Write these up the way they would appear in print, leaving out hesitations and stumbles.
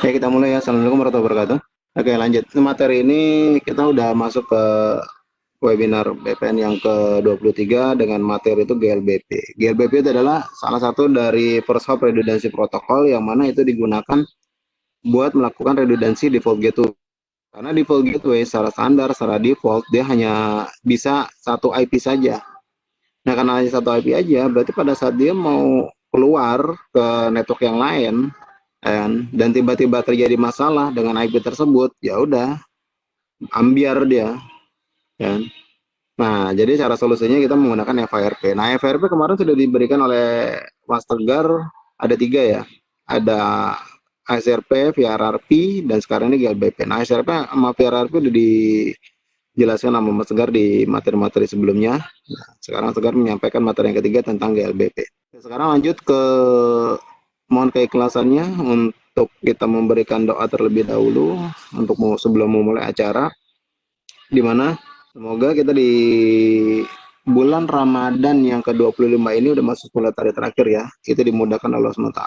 Ya kita mulai ya. Assalamualaikum warahmatullahi wabarakatuh. Oke lanjut. Materi ini kita udah masuk ke webinar BPN yang ke-23 dengan materi itu GLBP. GLBP itu adalah salah satu dari First Hop Redundancy Protocol yang mana itu digunakan buat melakukan redundansi default gateway. Karena default gateway secara standar, secara default dia hanya bisa satu IP saja. Nah karena hanya satu IP aja, berarti pada saat dia mau keluar ke network yang lain, dan tiba-tiba terjadi masalah dengan IP tersebut, ya udah ambiar dia, kan. Nah, jadi cara solusinya kita menggunakan FHRP. Nah, FHRP kemarin sudah diberikan oleh Mas Tegar, ada tiga ya. Ada ASRP, VRRP, dan sekarang ini GLBP. Nah, ASRP sama VRRP udah dijelaskan sama Mas Tegar di materi-materi sebelumnya. Nah, sekarang Tegar menyampaikan materi yang ketiga tentang GLBP. Sekarang lanjut ke mohon keikhlasannya untuk kita memberikan doa terlebih dahulu untuk sebelum memulai acara, di mana semoga kita di bulan Ramadan yang ke-25 ini udah masuk 10 hari terakhir ya. Itu dimudahkan Allah SWT,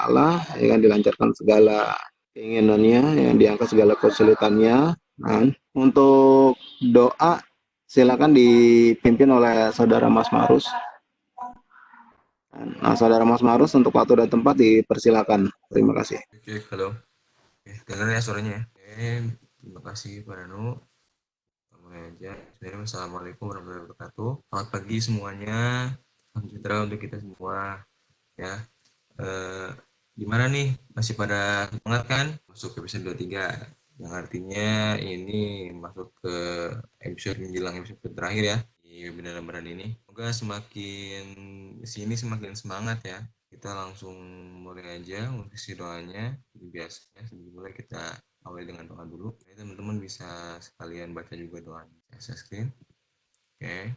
ya kan, dilancarkan segala keinginannya, yang diangkat segala kesulitannya. Nah, untuk doa silakan dipimpin oleh saudara Mas Marus. Nah, saudara Mas Marus untuk waktu dan tempat dipersilakan. Terima kasih. Oke, halo. Oke, dengar ya suaranya ya. Oke, terima kasih Pak Danu. Mulai aja. Bismillahirrahmanirrahim. Assalamualaikum warahmatullahi wabarakatuh. Selamat pagi semuanya. Salam sejahtera untuk kita semua. Ya, eh, gimana nih? Masih pada semangat kan? Masuk ke episode 23. Yang artinya ini masuk ke episode menjelang episode terakhir ya di webinar lebaran ini. Semoga semakin sini semakin semangat ya. Kita langsung mulai aja untuk isi doanya. Seperti biasanya sebelum mulai kita awali dengan doa dulu. Jadi teman-teman bisa sekalian baca juga doanya. Saya share screen. Oke,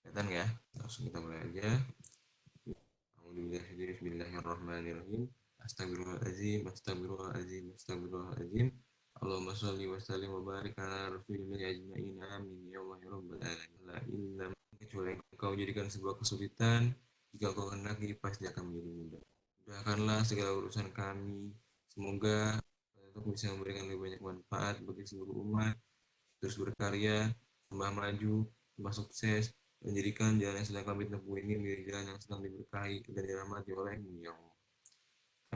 kelihatan ya. Langsung kita mulai aja. Bismillahirrahmanirrahim. Astagfirullahaladzim, astagfirullahaladzim, astagfirullahaladzim. Allahumma sholli wa sallim wa barik ala rasulillah ajma'in. Amin ya Allah ya rabbal alamin. La illam, kecuali engkau jadikan sebuah kesulitan, jika kau hendaki pasti akan menjadi mudah. Mudahkanlah segala urusan kami. Semoga untuk bisa memberikan lebih banyak manfaat bagi seluruh umat, terus berkarya, tambah maju, tambah sukses, menjadikan jalan yang sedang kami tempuh ini menjadi jalan yang sedang diberkahi dan dirahmati oleh-Mu ya Allah.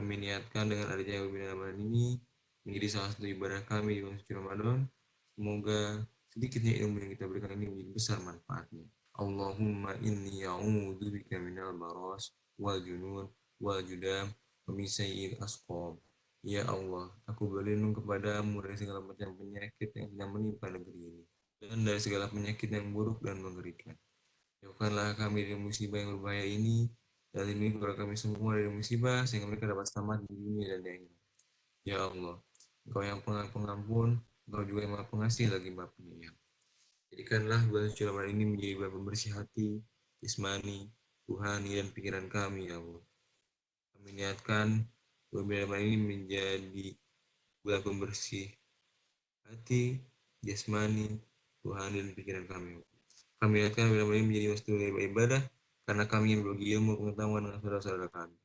Kami niatkan dengan adanya webinar Ramadan ini menjadi salah satu ibadah kami di bulan suci Ramadan. Semoga sedikitnya ilmu yang kita berikan ini menjadi besar manfaatnya. Allahumma inni bika minal baras wal junun wal judam wa min sayyi'il asqam. Ya Allah, aku berlindung kepadamu dari segala macam penyakit yang sedang menimpa negeri ini dan dari segala penyakit yang buruk dan mengerikan. Jauhkanlah kami dari musibah yang berbahaya ini, dan lindungi keluarga kami semua dari musibah, sehingga mereka dapat selamat di dunia dan di akhirat. Ya Allah, Engkau yang pengampun, Engkau juga yang maha pengasih lagi maha penyayang. Jadikanlah bulan suci Ramadan ini menjadi bulan pembersih hati, jasmani, rohani, dan pikiran kami, ya Allah. Kami niatkan bulan Ramadan ini menjadi bulan pembersih hati, jasmani, rohani, dan pikiran kami. Kami niatkan bulan ini menjadi masjid ibadah karena kami ingin berbagi ilmu pengetahuan dengan saudara-saudara kami.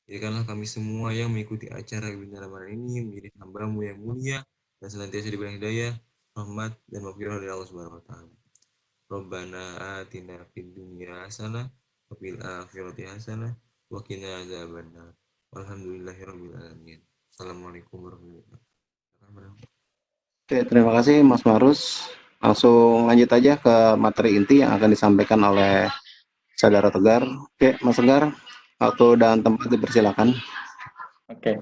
Jadikanlah kami semua yang mengikuti acara webinar Ramadan ini menjadi hamba-Mu yang mulia dan senantiasa diberi hidayah, rahmat, dan maghfirah dari Allah Subhanahu wa taala. Rabbana atina fid dunya hasanah wa fil akhirati hasanah wa qina adzabannar. Walhamdulillahirabbil alamin. Assalamualaikum warahmatullahi wabarakatuh. Oke, terima kasih Mas Marus. Langsung lanjut aja ke materi inti yang akan disampaikan oleh Saudara Tegar. Oke, Mas Tegar, waktu dan tempat dipersilakan. Oke,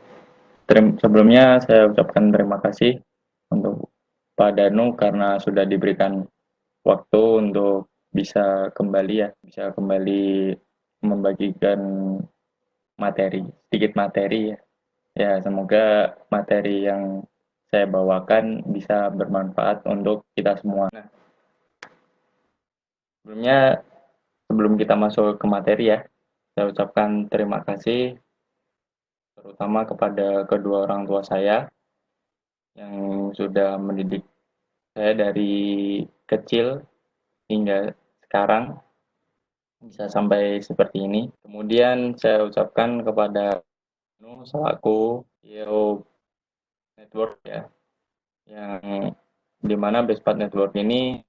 sebelumnya saya ucapkan terima kasih untuk Pak Danu karena sudah diberikan waktu untuk bisa kembali ya, bisa kembali membagikan materi, sedikit materi ya. Ya, semoga materi yang saya bawakan bisa bermanfaat untuk kita semua. Nah, sebelum kita masuk ke materi ya, saya ucapkan terima kasih terutama kepada kedua orang tua saya yang sudah mendidik saya dari kecil hingga sekarang bisa sampai seperti ini. Kemudian saya ucapkan kepada Anu selaku CEO Network ya, yang dimana Bespat Network ini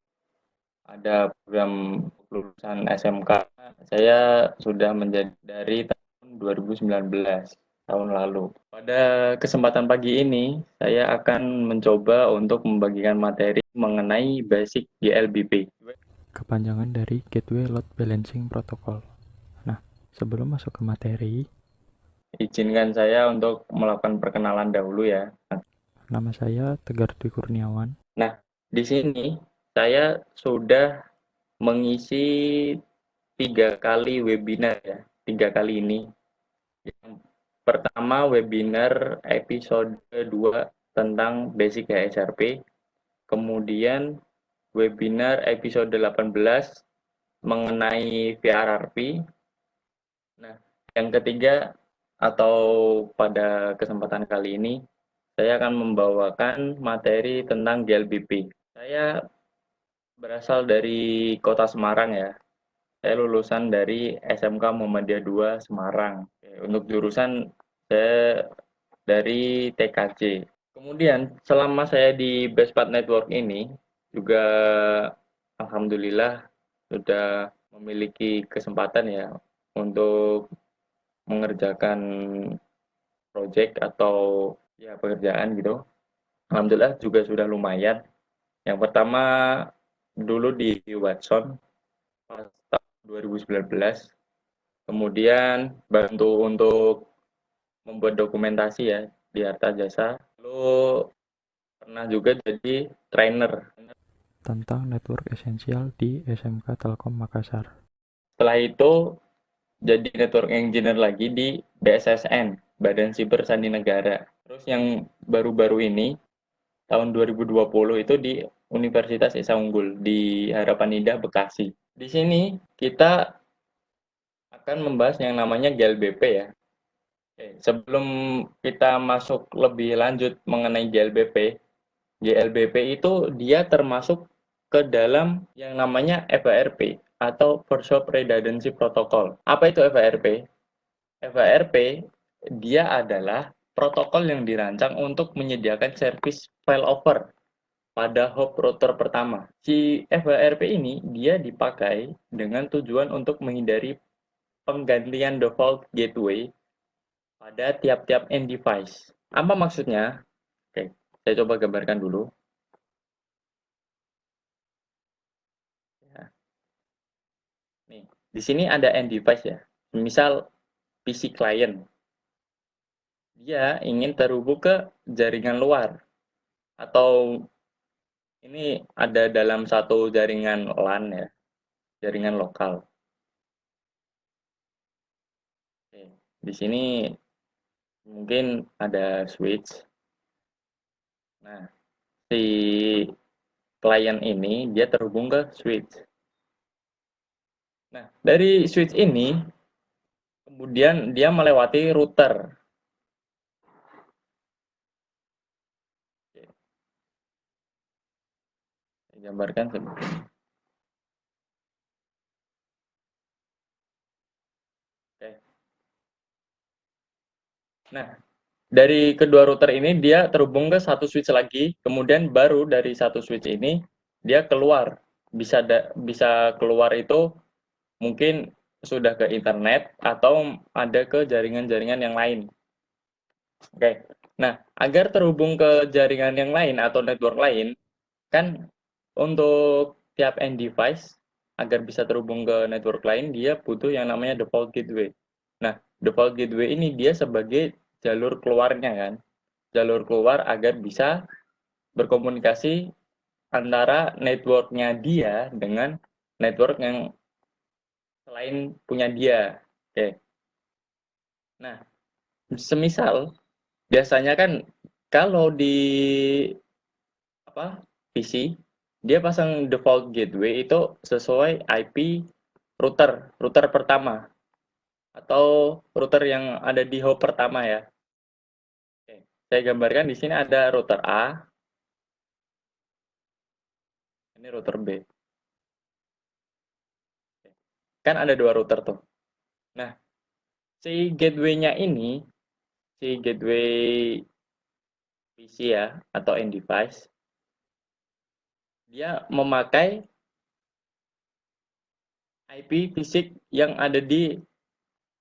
ada program lulusan SMK. Saya sudah menjadi dari tahun 2019, tahun lalu. Pada kesempatan pagi ini, saya akan mencoba untuk membagikan materi mengenai basic GLBP. Kepanjangan dari Gateway Load Balancing Protocol. Nah, sebelum masuk ke materi, izinkan saya untuk melakukan perkenalan dahulu ya. nama saya Tegar Dwi Kurniawan. Nah, di sini saya sudah mengisi 3 kali webinar ya, 3 kali ini. Yang pertama webinar episode 2 tentang basic HSRP, kemudian webinar episode 18 mengenai VRRP. Nah, yang ketiga atau pada kesempatan kali ini saya akan membawakan materi tentang GLBP. Saya berasal dari Kota Semarang ya. Saya lulusan dari SMK Muhammadiyah 2 Semarang. Untuk jurusan saya dari TKJ. Kemudian selama saya di Bespat Network ini juga alhamdulillah sudah memiliki kesempatan ya untuk mengerjakan project atau ya pekerjaan gitu. Alhamdulillah juga sudah lumayan. Yang pertama dulu di Watson pas tahun 2019. Kemudian bantu untuk membuat dokumentasi ya di Harta Jasa. Lalu pernah juga jadi trainer. Tentang network esensial di SMK Telkom Makassar. Setelah itu jadi network engineer lagi di BSSN, Badan Siber Sandi Negara. Terus yang baru-baru ini tahun 2020 itu di Universitas Esa Unggul di Harapan Indah Bekasi. Di sini kita akan membahas yang namanya GLBP ya. Oke, sebelum kita masuk lebih lanjut mengenai GLBP, GLBP itu dia termasuk ke dalam yang namanya FARP atau Virtual Redundancy Protocol. Apa itu FARP? FARP dia adalah protokol yang dirancang untuk menyediakan service failover pada hop router pertama. Si FARP ini dia dipakai dengan tujuan untuk menghindari penggantian default gateway pada tiap-tiap end device. Apa maksudnya? Oke, saya coba gambarkan dulu. Ya. Nih, di sini ada end device ya. Misal PC client. Dia ingin terhubung ke jaringan luar. Atau ini ada dalam satu jaringan LAN ya. Jaringan lokal. Oke, di sini mungkin ada switch. Nah, si klien ini dia terhubung ke switch. Nah, dari switch ini kemudian dia melewati router. Oke, saya gambarkan seperti ini. Oke. Nah, dari kedua router ini dia terhubung ke satu switch lagi, kemudian baru dari satu switch ini dia keluar. Bisa keluar itu mungkin sudah ke internet atau ada ke jaringan-jaringan yang lain. Oke. Nah, agar terhubung ke jaringan yang lain atau network lain, kan untuk tiap end device agar bisa terhubung ke network lain dia butuh yang namanya default gateway. Nah, default gateway ini dia sebagai jalur keluarnya kan. Jalur keluar agar bisa berkomunikasi antara networknya dia dengan network yang selain punya dia. Oke. Nah, semisal biasanya kan kalau di PC dia pasang default gateway itu sesuai IP router pertama atau router yang ada di hop pertama ya. Oke, saya gambarkan di sini ada router A, ini router B. Kan ada dua router tuh. Nah, si gateway-nya ini, si gateway PC ya atau end device, dia memakai IP fisik yang ada di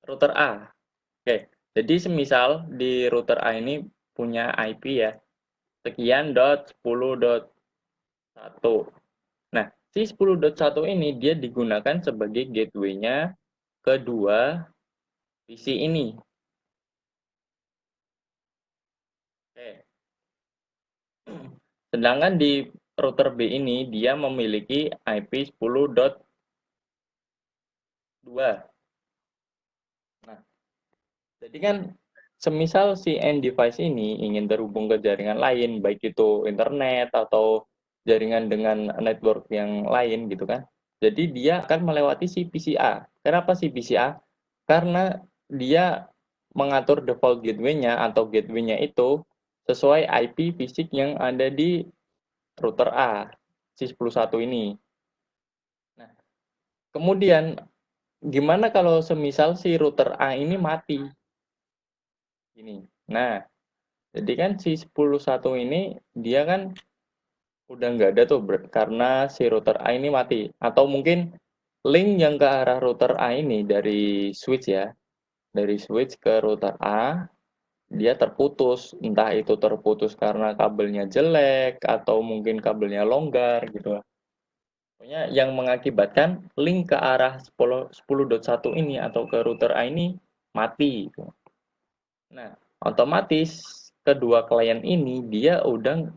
router A. Oke, jadi semisal di router A ini punya IP ya, sekian dot 10.1. Nah, si 10.1 ini dia digunakan sebagai gateway-nya kedua PC ini. Oke. Sedangkan di router B ini dia memiliki IP 10.2. Nah, jadi kan semisal si end device ini ingin terhubung ke jaringan lain, baik itu internet atau jaringan dengan network yang lain gitu kan. Jadi dia akan melewati si PCA. Kenapa si PCA? Karena dia mengatur default gateway-nya atau gateway-nya itu sesuai IP fisik yang ada di router A, si 10.1 ini. Nah, kemudian gimana kalau semisal si router A ini mati? Ini. Nah, jadi kan si 10.1 ini dia kan udah nggak ada tuh karena si router A ini mati. Atau mungkin link yang ke arah router A ini dari switch ya, dari switch ke router A, dia terputus. Entah itu terputus karena kabelnya jelek atau mungkin kabelnya longgar gitu. Pokoknya yang mengakibatkan link ke arah 10.1 ini atau ke router A ini mati gitu. Nah, otomatis kedua klien ini dia udah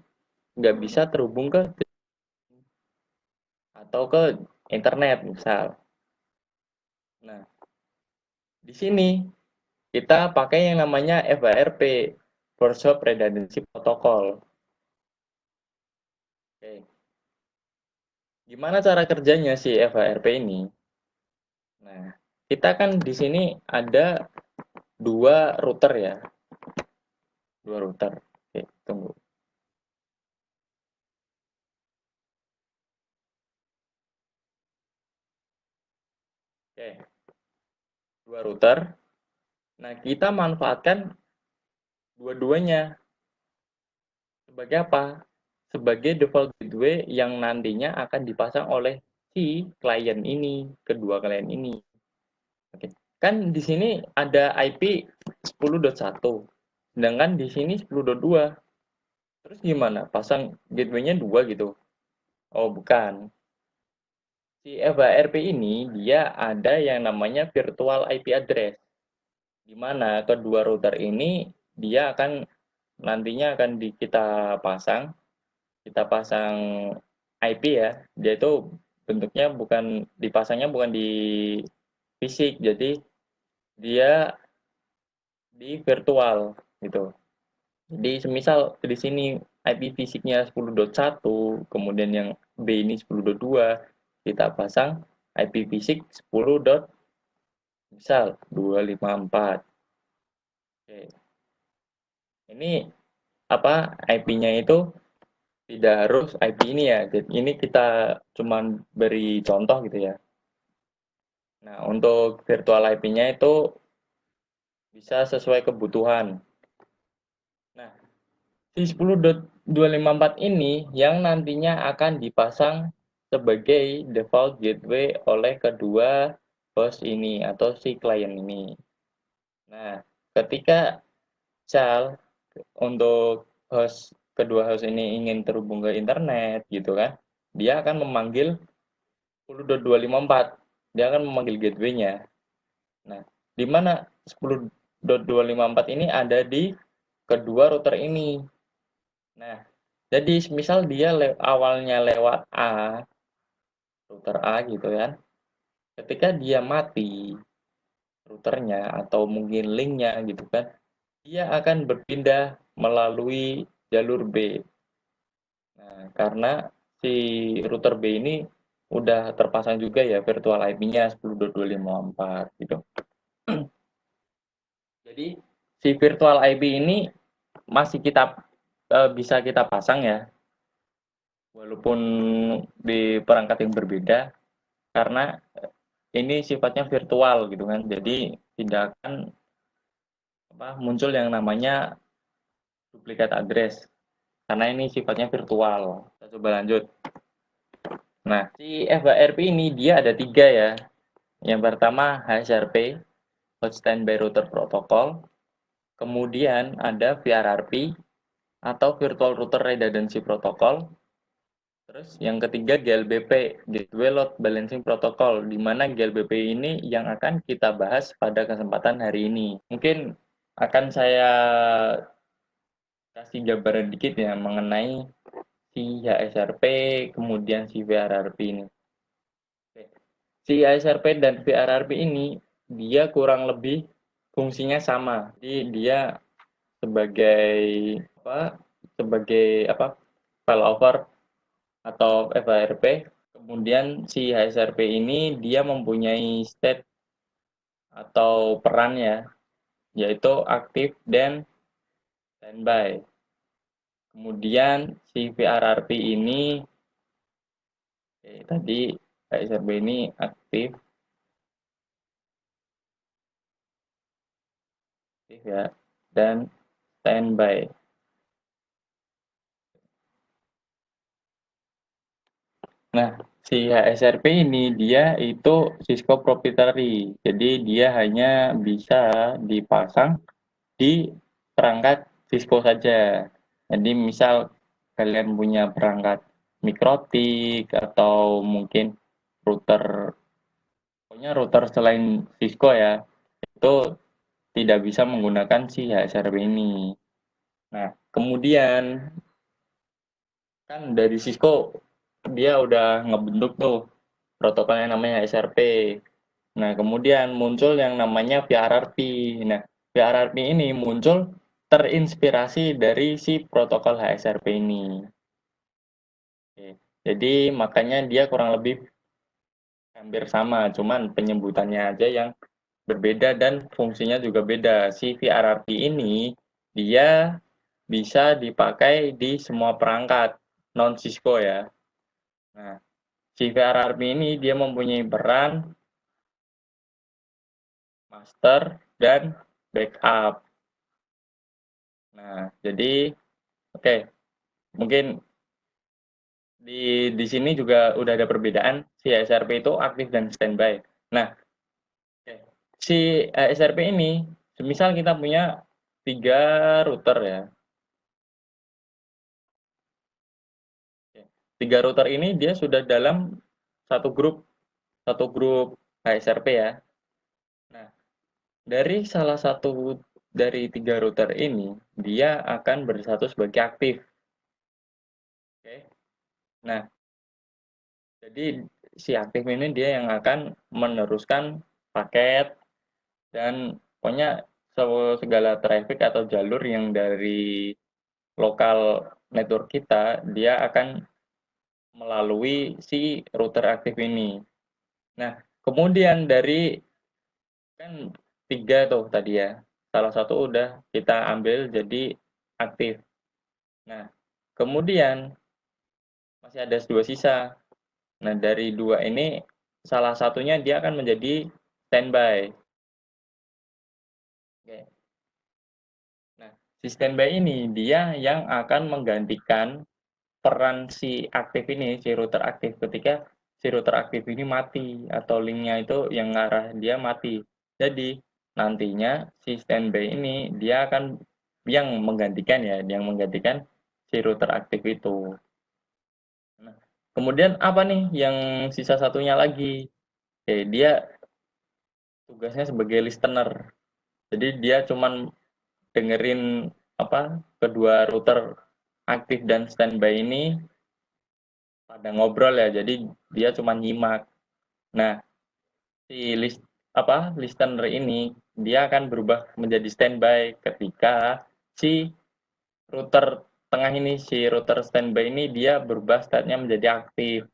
nggak bisa terhubung ke atau ke internet misal. Nah, di sini kita pakai yang namanya FHRP, Virtual Redundancy Protocol. Oke. Gimana cara kerjanya si FHRP ini? Nah, kita kan di sini ada dua router ya. Dua router. Oke, tunggu. Oke, dua router. Nah, kita manfaatkan dua-duanya. Sebagai apa? Sebagai default gateway yang nantinya akan dipasang oleh si klien ini, kedua klien ini. Oke. Kan di sini ada IP 10.1, sedangkan di sini 10.2. Terus gimana? Pasang gateway-nya dua gitu? Oh, bukan. Si FHRP ini dia ada yang namanya virtual IP address, di mana kedua router ini dia akan nantinya akan kita pasang IP ya. Dia itu bentuknya dipasangnya bukan di fisik, jadi dia di virtual gitu. Jadi semisal di sini IP fisiknya 10.1, kemudian yang B ini 10.2, kita pasang IP fisik 10. Misal 254. Oke. Ini apa IP-nya itu tidak harus IP ini ya. Jadi ini kita cuman beri contoh gitu ya. Nah, untuk virtual IP-nya itu bisa sesuai kebutuhan. Nah, si 10.254 ini yang nantinya akan dipasang sebagai default gateway oleh kedua host ini atau si klien ini. Nah, ketika untuk kedua host ini ingin terhubung ke internet gitu kan, dia akan memanggil 10.254. Dia akan memanggil gateway-nya. Nah, di mana 10.254 ini ada di kedua router ini. Nah, jadi misal dia awalnya lewat router A gitu kan. Ketika dia mati routernya atau mungkin linknya gitu kan, dia akan berpindah melalui jalur B. Nah, karena si router B ini udah terpasang juga ya virtual IP-nya 10.254 gitu. Jadi si virtual IP ini masih bisa kita pasang ya, walaupun di perangkat yang berbeda, karena ini sifatnya virtual gitu kan. Jadi tidak akan muncul yang namanya duplikat address karena ini sifatnya virtual. Kita coba lanjut. Nah, si FHRP ini dia ada 3 ya. Yang pertama HSRP, Hot Standby Router Protocol. Kemudian ada VRRP atau Virtual Router Redundancy Protocol. Terus yang ketiga GLBP, Gateway Load Balancing Protocol, di mana GLBP ini yang akan kita bahas pada kesempatan hari ini. Mungkin akan saya kasih gambaran dikit ya mengenai si HSRP, kemudian si VRRP ini. Si HSRP dan VRRP ini, dia kurang lebih fungsinya sama. Jadi dia sebagai failover atau FHRP. Kemudian si HSRP ini dia mempunyai state atau peran ya, yaitu aktif dan standby. Kemudian si VRRP ini tadi HSRP ini aktif ya dan standby. Nah, si HSRP ini dia itu Cisco proprietary. Jadi dia hanya bisa dipasang di perangkat Cisco saja. Jadi misal kalian punya perangkat Mikrotik atau mungkin pokoknya router selain Cisco ya, itu tidak bisa menggunakan si HSRP ini. Nah, kemudian kan dari Cisco dia udah ngebentuk tuh protokol yang namanya HSRP. Nah, kemudian muncul yang namanya VRRP. Nah, VRRP ini muncul terinspirasi dari si protokol HSRP ini. Oke. Jadi makanya dia kurang lebih hampir sama, cuman penyebutannya aja yang berbeda dan fungsinya juga beda. Si VRRP ini dia bisa dipakai di semua perangkat non Cisco ya. Nah, si VRRP ini dia mempunyai peran master dan backup. Nah, jadi oke, mungkin di sini juga udah ada perbedaan si HSRP itu aktif dan standby. Nah, si HSRP ini, semisal kita punya 3 router ya. 3 router ini dia sudah dalam satu grup HSRP ya. Nah, dari salah satu dari 3 router ini, dia akan bersatu sebagai aktif. Oke. Nah, jadi si aktif ini dia yang akan meneruskan paket dan pokoknya segala traffic atau jalur yang dari lokal network kita, dia akan melalui si router aktif ini. Nah, kemudian dari kan 3 tuh tadi ya, salah satu udah kita ambil jadi aktif. Nah, kemudian masih ada 2 sisa. Nah, dari 2 ini salah satunya dia akan menjadi standby. Oke. Nah, si standby ini dia yang akan menggantikan peran si aktif ini, si router aktif ketika si router aktif ini mati atau linknya itu yang ngarah dia mati. Jadi nantinya si standby ini dia akan yang menggantikan si router aktif itu. Nah, kemudian apa nih yang sisa satunya lagi? Dia tugasnya sebagai listener. Jadi dia cuman dengerin kedua router aktif dan standby ini pada ngobrol ya, jadi dia cuma nyimak. Nah, si listener ini dia akan berubah menjadi standby ketika si router tengah ini, si router standby ini dia berubah statenya menjadi aktif.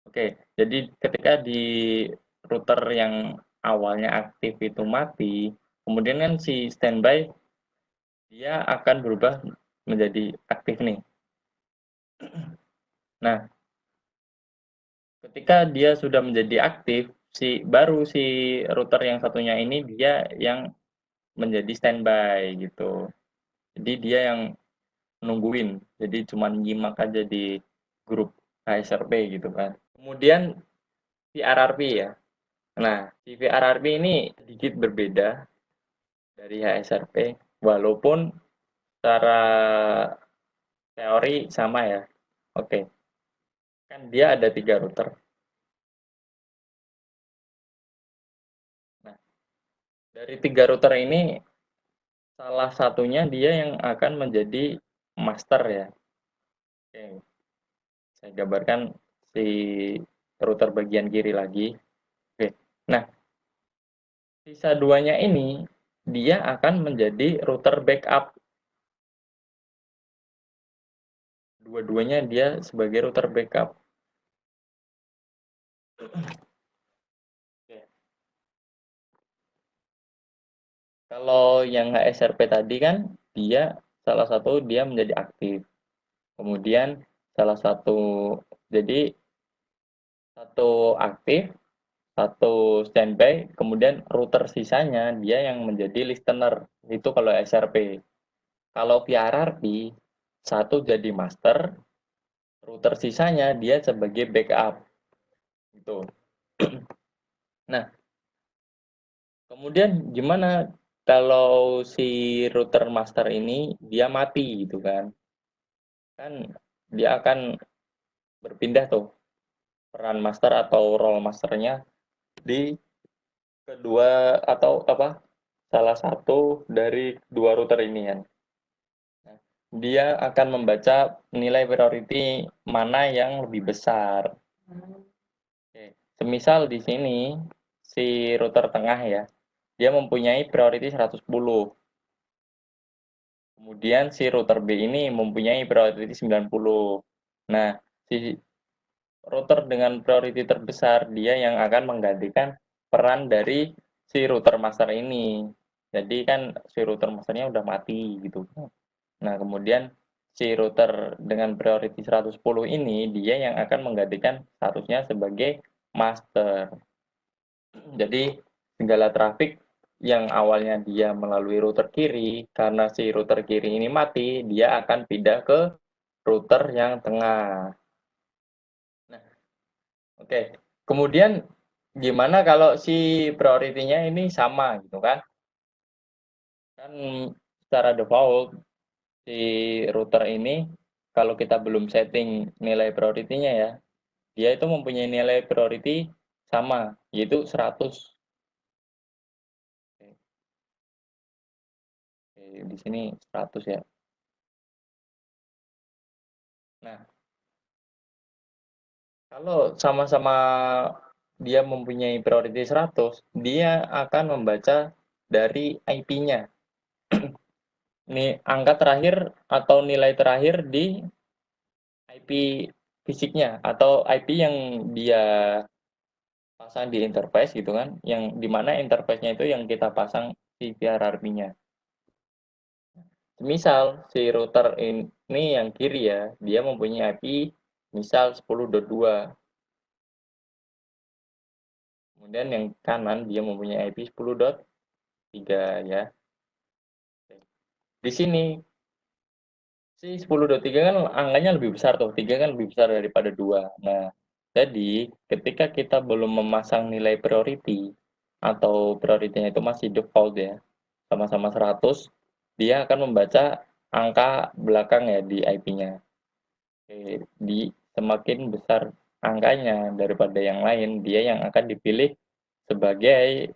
Oke, jadi ketika di router yang awalnya aktif itu mati, kemudian kan si standby dia akan berubah menjadi aktif nih. Nah, ketika dia sudah menjadi aktif, si router yang satunya ini dia yang menjadi standby gitu. Jadi dia yang nungguin, jadi cuman nyimak aja di grup HSRP gitu kan. Kemudian VRRP ya. Nah, si VRRP ini sedikit berbeda dari HSRP, walaupun secara teori sama ya. Oke, kan dia ada 3 router. Nah, dari 3 router ini, salah satunya dia yang akan menjadi master ya. Oke, saya gambarkan si router bagian kiri lagi. Oke, nah sisa 2-nya ini dia akan menjadi router backup. Dua-duanya dia sebagai router backup. Oke. Kalau yang HSRP tadi kan dia salah satu dia menjadi aktif. Kemudian salah satu jadi satu aktif, satu standby, kemudian router sisanya dia yang menjadi listener. Itu kalau SRP. Kalau VRRP, satu jadi master, router sisanya dia sebagai backup. Gitu. Nah, kemudian gimana kalau si router master ini dia mati gitu kan? Kan dia akan berpindah tuh peran master atau role masternya di kedua atau apa salah satu dari 2 router ini kan. Nah, dia akan membaca nilai priority mana yang lebih besar. Oke. Semisal di sini si router tengah ya, dia mempunyai priority 110. Kemudian si router B ini mempunyai priority 90. Nah, si router dengan priority terbesar dia yang akan menggantikan peran dari si router master ini. Jadi kan si router masternya udah mati gitu. Nah, kemudian si router dengan priority 110 ini dia yang akan menggantikan statusnya sebagai master. Jadi segala trafik yang awalnya dia melalui router kiri, karena si router kiri ini mati, dia akan pindah ke router yang tengah. Nah, oke. Kemudian gimana kalau si priority-nya ini sama gitu kan? Kan secara default si router ini kalau kita belum setting nilai priority-nya ya, dia itu mempunyai nilai priority sama, yaitu 100. Oke, di sini 100 ya. Nah, kalau sama-sama dia mempunyai priority 100, dia akan membaca dari IP-nya. Ini angka terakhir atau nilai terakhir di IP fisiknya atau IP yang dia pasang di interface gitu kan, yang dimana interface-nya itu yang kita pasang si VRRP-nya. Misal si router ini yang kiri ya, dia mempunyai IP misal 10.2. Kemudian yang kanan dia mempunyai IP 10.3 ya. Di sini si 10.3 kan angkanya lebih besar tuh, 3 kan lebih besar daripada 2. Nah, jadi ketika kita belum memasang nilai priority atau priority-nya itu masih default ya, sama-sama 100, dia akan membaca angka belakang ya di IP-nya. Di semakin besar angkanya daripada yang lain, dia yang akan dipilih sebagai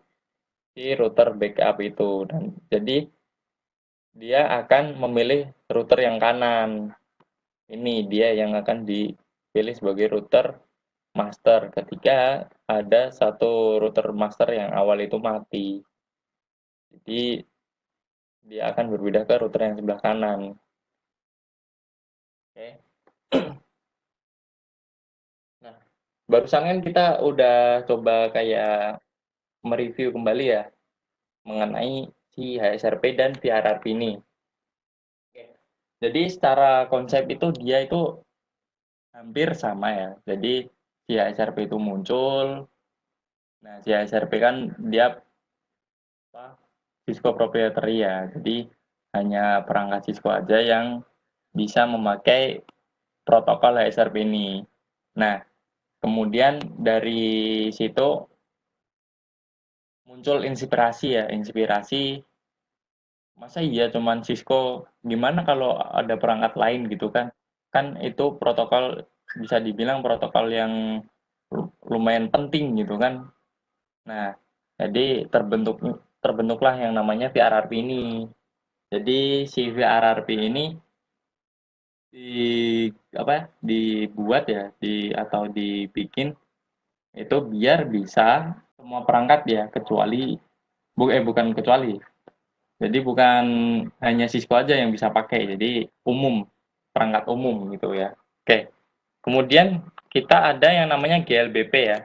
si router backup itu. Dan jadi dia akan memilih router yang kanan. Ini dia yang akan dipilih sebagai router master ketika ada satu router master yang awal itu mati. Jadi dia akan berpindah ke router yang sebelah kanan. Oke. Nah, barusan kan kita udah coba kayak mereview kembali ya mengenai si HSRP dan VRRP ini. Oke. Jadi secara konsep itu dia itu hampir sama ya. Jadi si HSRP itu muncul. Nah, si HSRP kan dia apa? Cisco proprietary ya. Jadi hanya perangkat Cisco aja yang bisa memakai protokol HSRP ini. Nah, kemudian dari situ muncul inspirasi, masa iya cuman Cisco, gimana kalau ada perangkat lain gitu kan? Kan itu protokol, bisa dibilang protokol yang lumayan penting gitu kan. Nah, jadi terbentuklah yang namanya VRRP ini. Jadi si VRRP ini dibuat ya, atau dibikin itu biar bisa semua perangkat ya, bukan kecuali. Jadi bukan hanya Cisco aja yang bisa pakai, jadi perangkat umum gitu ya. Oke. Kemudian kita ada yang namanya GLBP ya,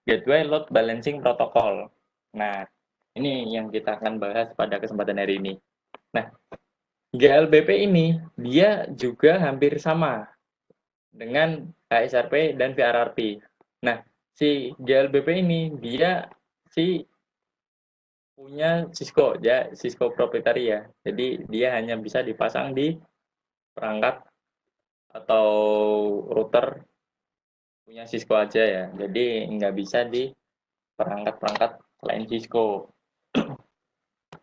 Gateway Load Balancing Protocol. Nah, ini yang kita akan bahas pada kesempatan hari ini. Nah, GLBP ini dia juga hampir sama dengan HSRP dan VRRP. Nah, si GLBP ini dia punya Cisco proprietary ya. Jadi dia hanya bisa dipasang di perangkat atau router punya Cisco aja ya. Jadi nggak bisa di perangkat-perangkat selain Cisco.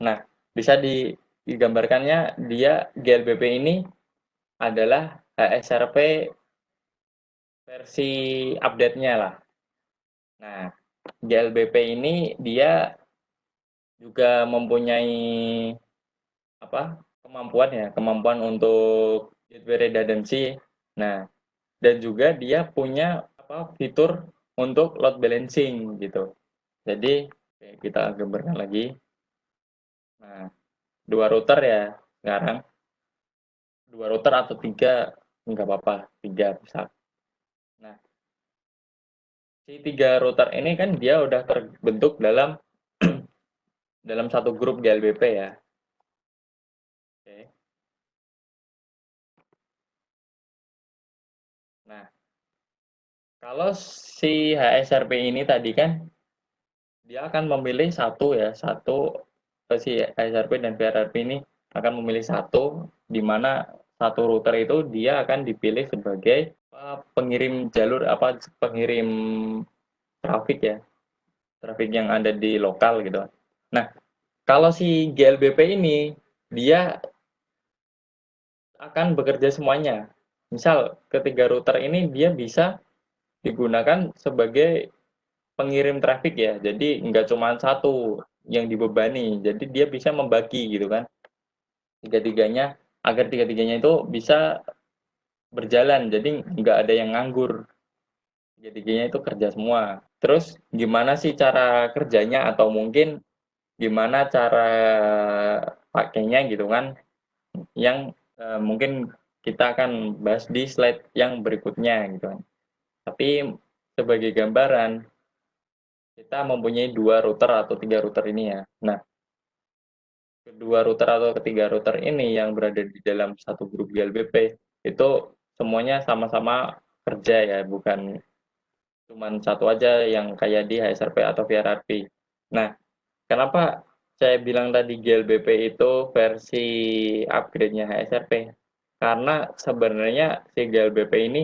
Nah, bisa digambarkannya dia GLBP ini adalah HSRP versi update-nya lah. Nah, GLBP ini dia juga mempunyai kemampuan untuk gateway redundancy. Nah, dan juga dia punya fitur untuk load balancing gitu. Jadi kita gambarkan lagi. Nah, 2 router ya sekarang. 2 router atau 3 nggak apa-apa, 3 bisa. Nah, si 3 router ini kan dia udah terbentuk dalam dalam satu grup GLBP ya. Oke. Nah, kalau si HSRP ini tadi kan dia akan memilih satu si HSRP dan VRRP ini akan memilih satu, di mana satu router itu dia akan dipilih sebagai pengirim pengirim trafik ya, trafik yang ada di lokal gitu. Nah, kalau si GLBP ini dia akan bekerja semuanya. Misal ketiga router ini dia bisa digunakan sebagai pengirim trafik ya. Jadi nggak cuma satu yang dibebani. Jadi dia bisa membagi gitu kan. Agar tiga-tiganya itu bisa berjalan. Jadi nggak ada yang nganggur. Tiga-tiganya itu kerja semua. Terus gimana sih cara kerjanya atau mungkin gimana cara pakainya gitu kan? Yang mungkin kita akan bahas di slide yang berikutnya gitu kan. Tapi sebagai gambaran, kita mempunyai 2 router atau 3 router ini ya. Nah, kedua router atau ketiga router ini yang berada di dalam satu grup GLBP itu semuanya sama-sama kerja ya, bukan cuma satu aja yang kayak di HSRP atau VRRP. Nah, kenapa saya bilang tadi GLBP itu versi upgrade-nya HSRP? Karena sebenarnya si GLBP ini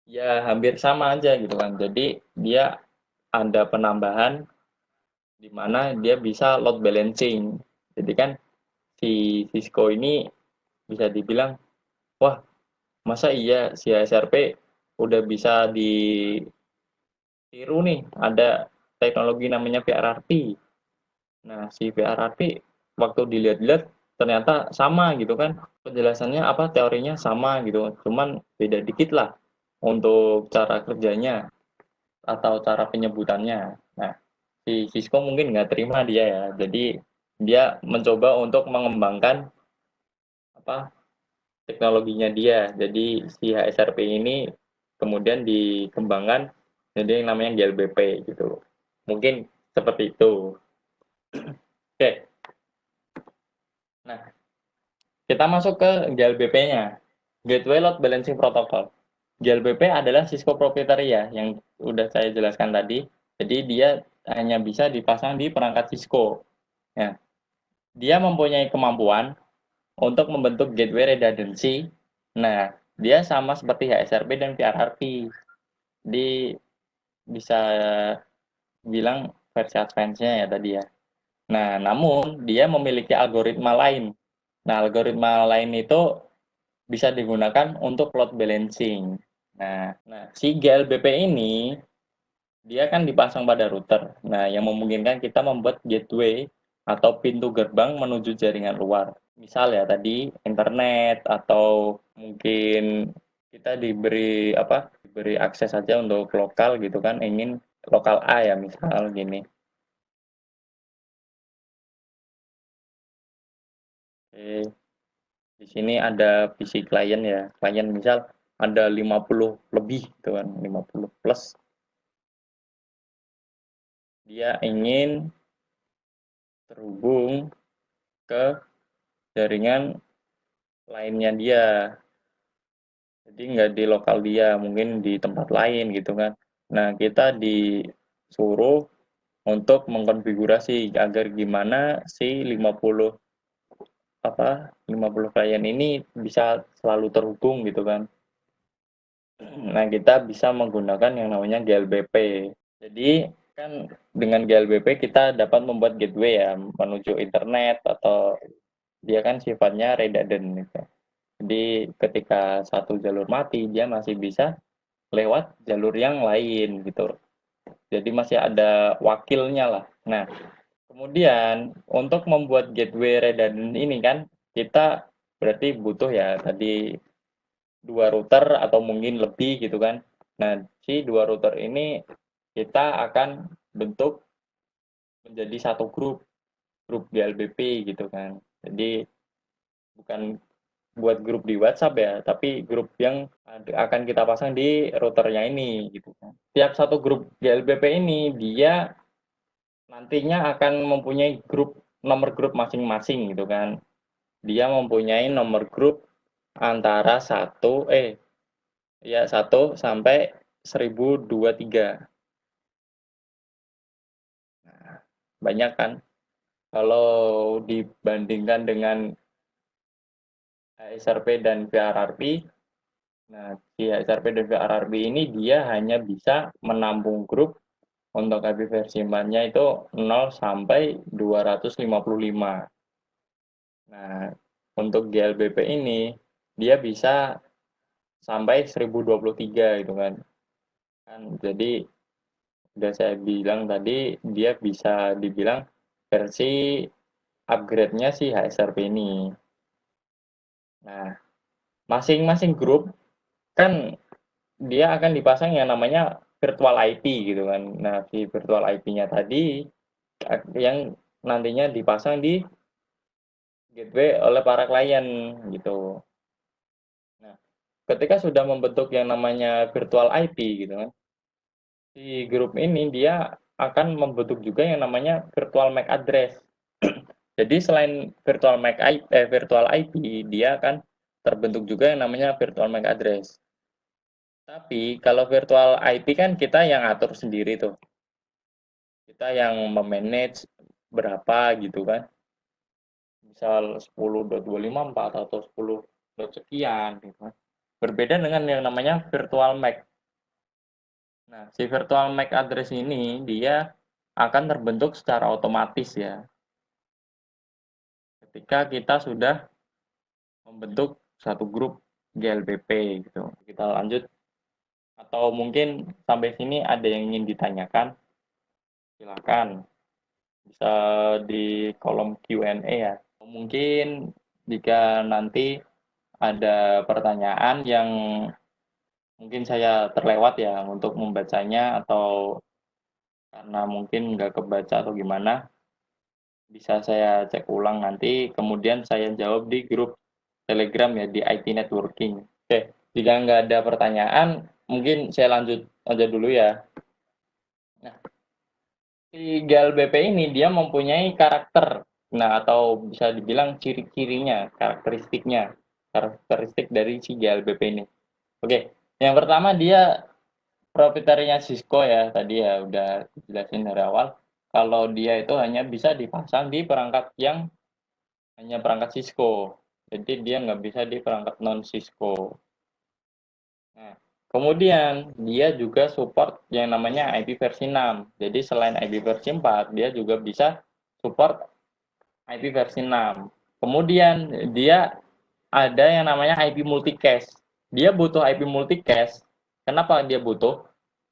ya hampir sama aja gitu kan. Jadi dia ada penambahan di mana dia bisa load balancing. Jadi kan si Cisco ini bisa dibilang, wah masa iya si HSRP udah bisa ditiru nih, ada teknologi namanya VRRP. Nah si VRRP waktu dilihat-lihat ternyata sama gitu kan, penjelasannya teorinya sama gitu, cuman beda dikit lah untuk cara kerjanya atau cara penyebutannya. Nah, si Cisco mungkin nggak terima dia ya, jadi dia mencoba untuk mengembangkan teknologinya dia. Jadi si HSRP ini kemudian dikembangkan jadi yang namanya GLBP gitu. Mungkin seperti itu. Oke. Nah, kita masuk ke GLBP-nya. Gateway Load Balancing Protocol. GLBP adalah Cisco proprietary ya, yang udah saya jelaskan tadi. Jadi dia hanya bisa dipasang di perangkat Cisco. Ya. Dia mempunyai kemampuan untuk membentuk gateway redundancy. Nah, dia sama seperti HSRP dan VRRP. Di bisa bilang versi advance-nya ya tadi ya. Nah, namun dia memiliki algoritma lain. Nah, algoritma lain itu bisa digunakan untuk load balancing. Nah, si GLBP ini dia kan dipasang pada router. Nah, yang memungkinkan kita membuat gateway atau pintu gerbang menuju jaringan luar. Misal ya tadi internet atau mungkin kita diberi diberi akses saja untuk lokal gitu kan, ingin lokal A ya misal gini. Oke, di sini ada PC klien ya. Klien misal ada 50 lebih gitu kan, 50 plus. Dia ingin terhubung ke jaringan lainnya dia. Jadi nggak di lokal dia, mungkin di tempat lain gitu kan. Nah, kita disuruh untuk mengkonfigurasi agar gimana si 50 klien ini bisa selalu terhubung gitu kan. Nah, kita bisa menggunakan yang namanya GLBP. Jadi kan dengan GLBP kita dapat membuat gateway ya menuju internet atau dia kan sifatnya redundant gitu. Jadi ketika satu jalur mati dia masih bisa lewat jalur yang lain gitu. Jadi masih ada wakilnya lah. Nah, kemudian untuk membuat gateway redundant ini kan kita berarti butuh ya tadi 2 router atau mungkin lebih gitu kan. Nah, si 2 router ini kita akan bentuk menjadi satu grup GLBP gitu kan. Jadi bukan buat grup di WhatsApp ya, tapi grup yang akan kita pasang di routernya ini gitu kan. Tiap satu grup GLBP ini dia nantinya akan mempunyai nomor grup masing-masing gitu kan. Dia mempunyai nomor grup antara 1 sampai 1023. Nah, banyak kan kalau dibandingkan dengan HSRP dan VRRP. Nah, si HSRP dan VRRP ini dia hanya bisa menampung grup untuk IP versi 4-nya itu 0 sampai 255. Nah, untuk GLBP ini dia bisa sampai 1023 gitu kan. Jadi udah saya bilang tadi dia bisa dibilang versi upgrade-nya si HSRP ini. Nah, masing-masing grup kan dia akan dipasang yang namanya virtual IP gitu kan. Nah, si virtual IP-nya tadi yang nantinya dipasang di gateway oleh para klien gitu. Nah, ketika sudah membentuk yang namanya virtual IP gitu kan, si grup ini dia akan membentuk juga yang namanya virtual MAC address. Jadi selain virtual IP, dia akan terbentuk juga yang namanya virtual MAC address. Tapi kalau virtual IP kan kita yang atur sendiri tuh. Kita yang memanage berapa gitu kan. Misal 10.254 atau 10 sekian gitu kan. Berbeda dengan yang namanya virtual MAC. Nah, si virtual MAC address ini dia akan terbentuk secara otomatis ya. Ketika kita sudah membentuk satu grup GLBP gitu. Kita lanjut atau mungkin sampai sini ada yang ingin ditanyakan? Silakan. Bisa di kolom Q&A ya. Mungkin jika nanti ada pertanyaan yang mungkin saya terlewat ya untuk membacanya atau karena mungkin nggak kebaca atau gimana, bisa saya cek ulang nanti, kemudian saya jawab di grup Telegram ya, di IT Networking. Oke, jika nggak ada pertanyaan, mungkin saya lanjut aja dulu ya. Nah, si GLBP ini dia mempunyai karakter, nah atau bisa dibilang ciri-cirinya, karakteristik dari si GLBP ini. Oke, yang pertama dia proprietarnya Cisco ya, tadi ya udah dijelasin dari awal. Kalau dia itu hanya bisa dipasang di perangkat yang hanya perangkat Cisco. Jadi dia nggak bisa di perangkat non Cisco. Nah, kemudian dia juga support yang namanya IP versi 6. Jadi selain IP versi 4, dia juga bisa support IP versi 6. Kemudian dia ada yang namanya IP multicast. Dia butuh IP multicast. Kenapa dia butuh?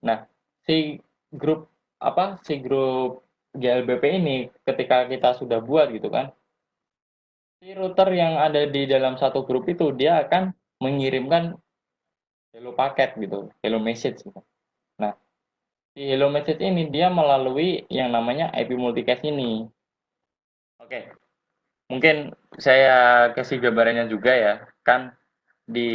Nah, si grup si grup GLBP ini ketika kita sudah buat gitu kan, si router yang ada di dalam satu grup itu dia akan mengirimkan hello paket gitu, hello message gitu. Nah, si hello message ini dia melalui yang namanya IP multicast ini. Oke, mungkin saya kasih gambarannya juga ya. Kan di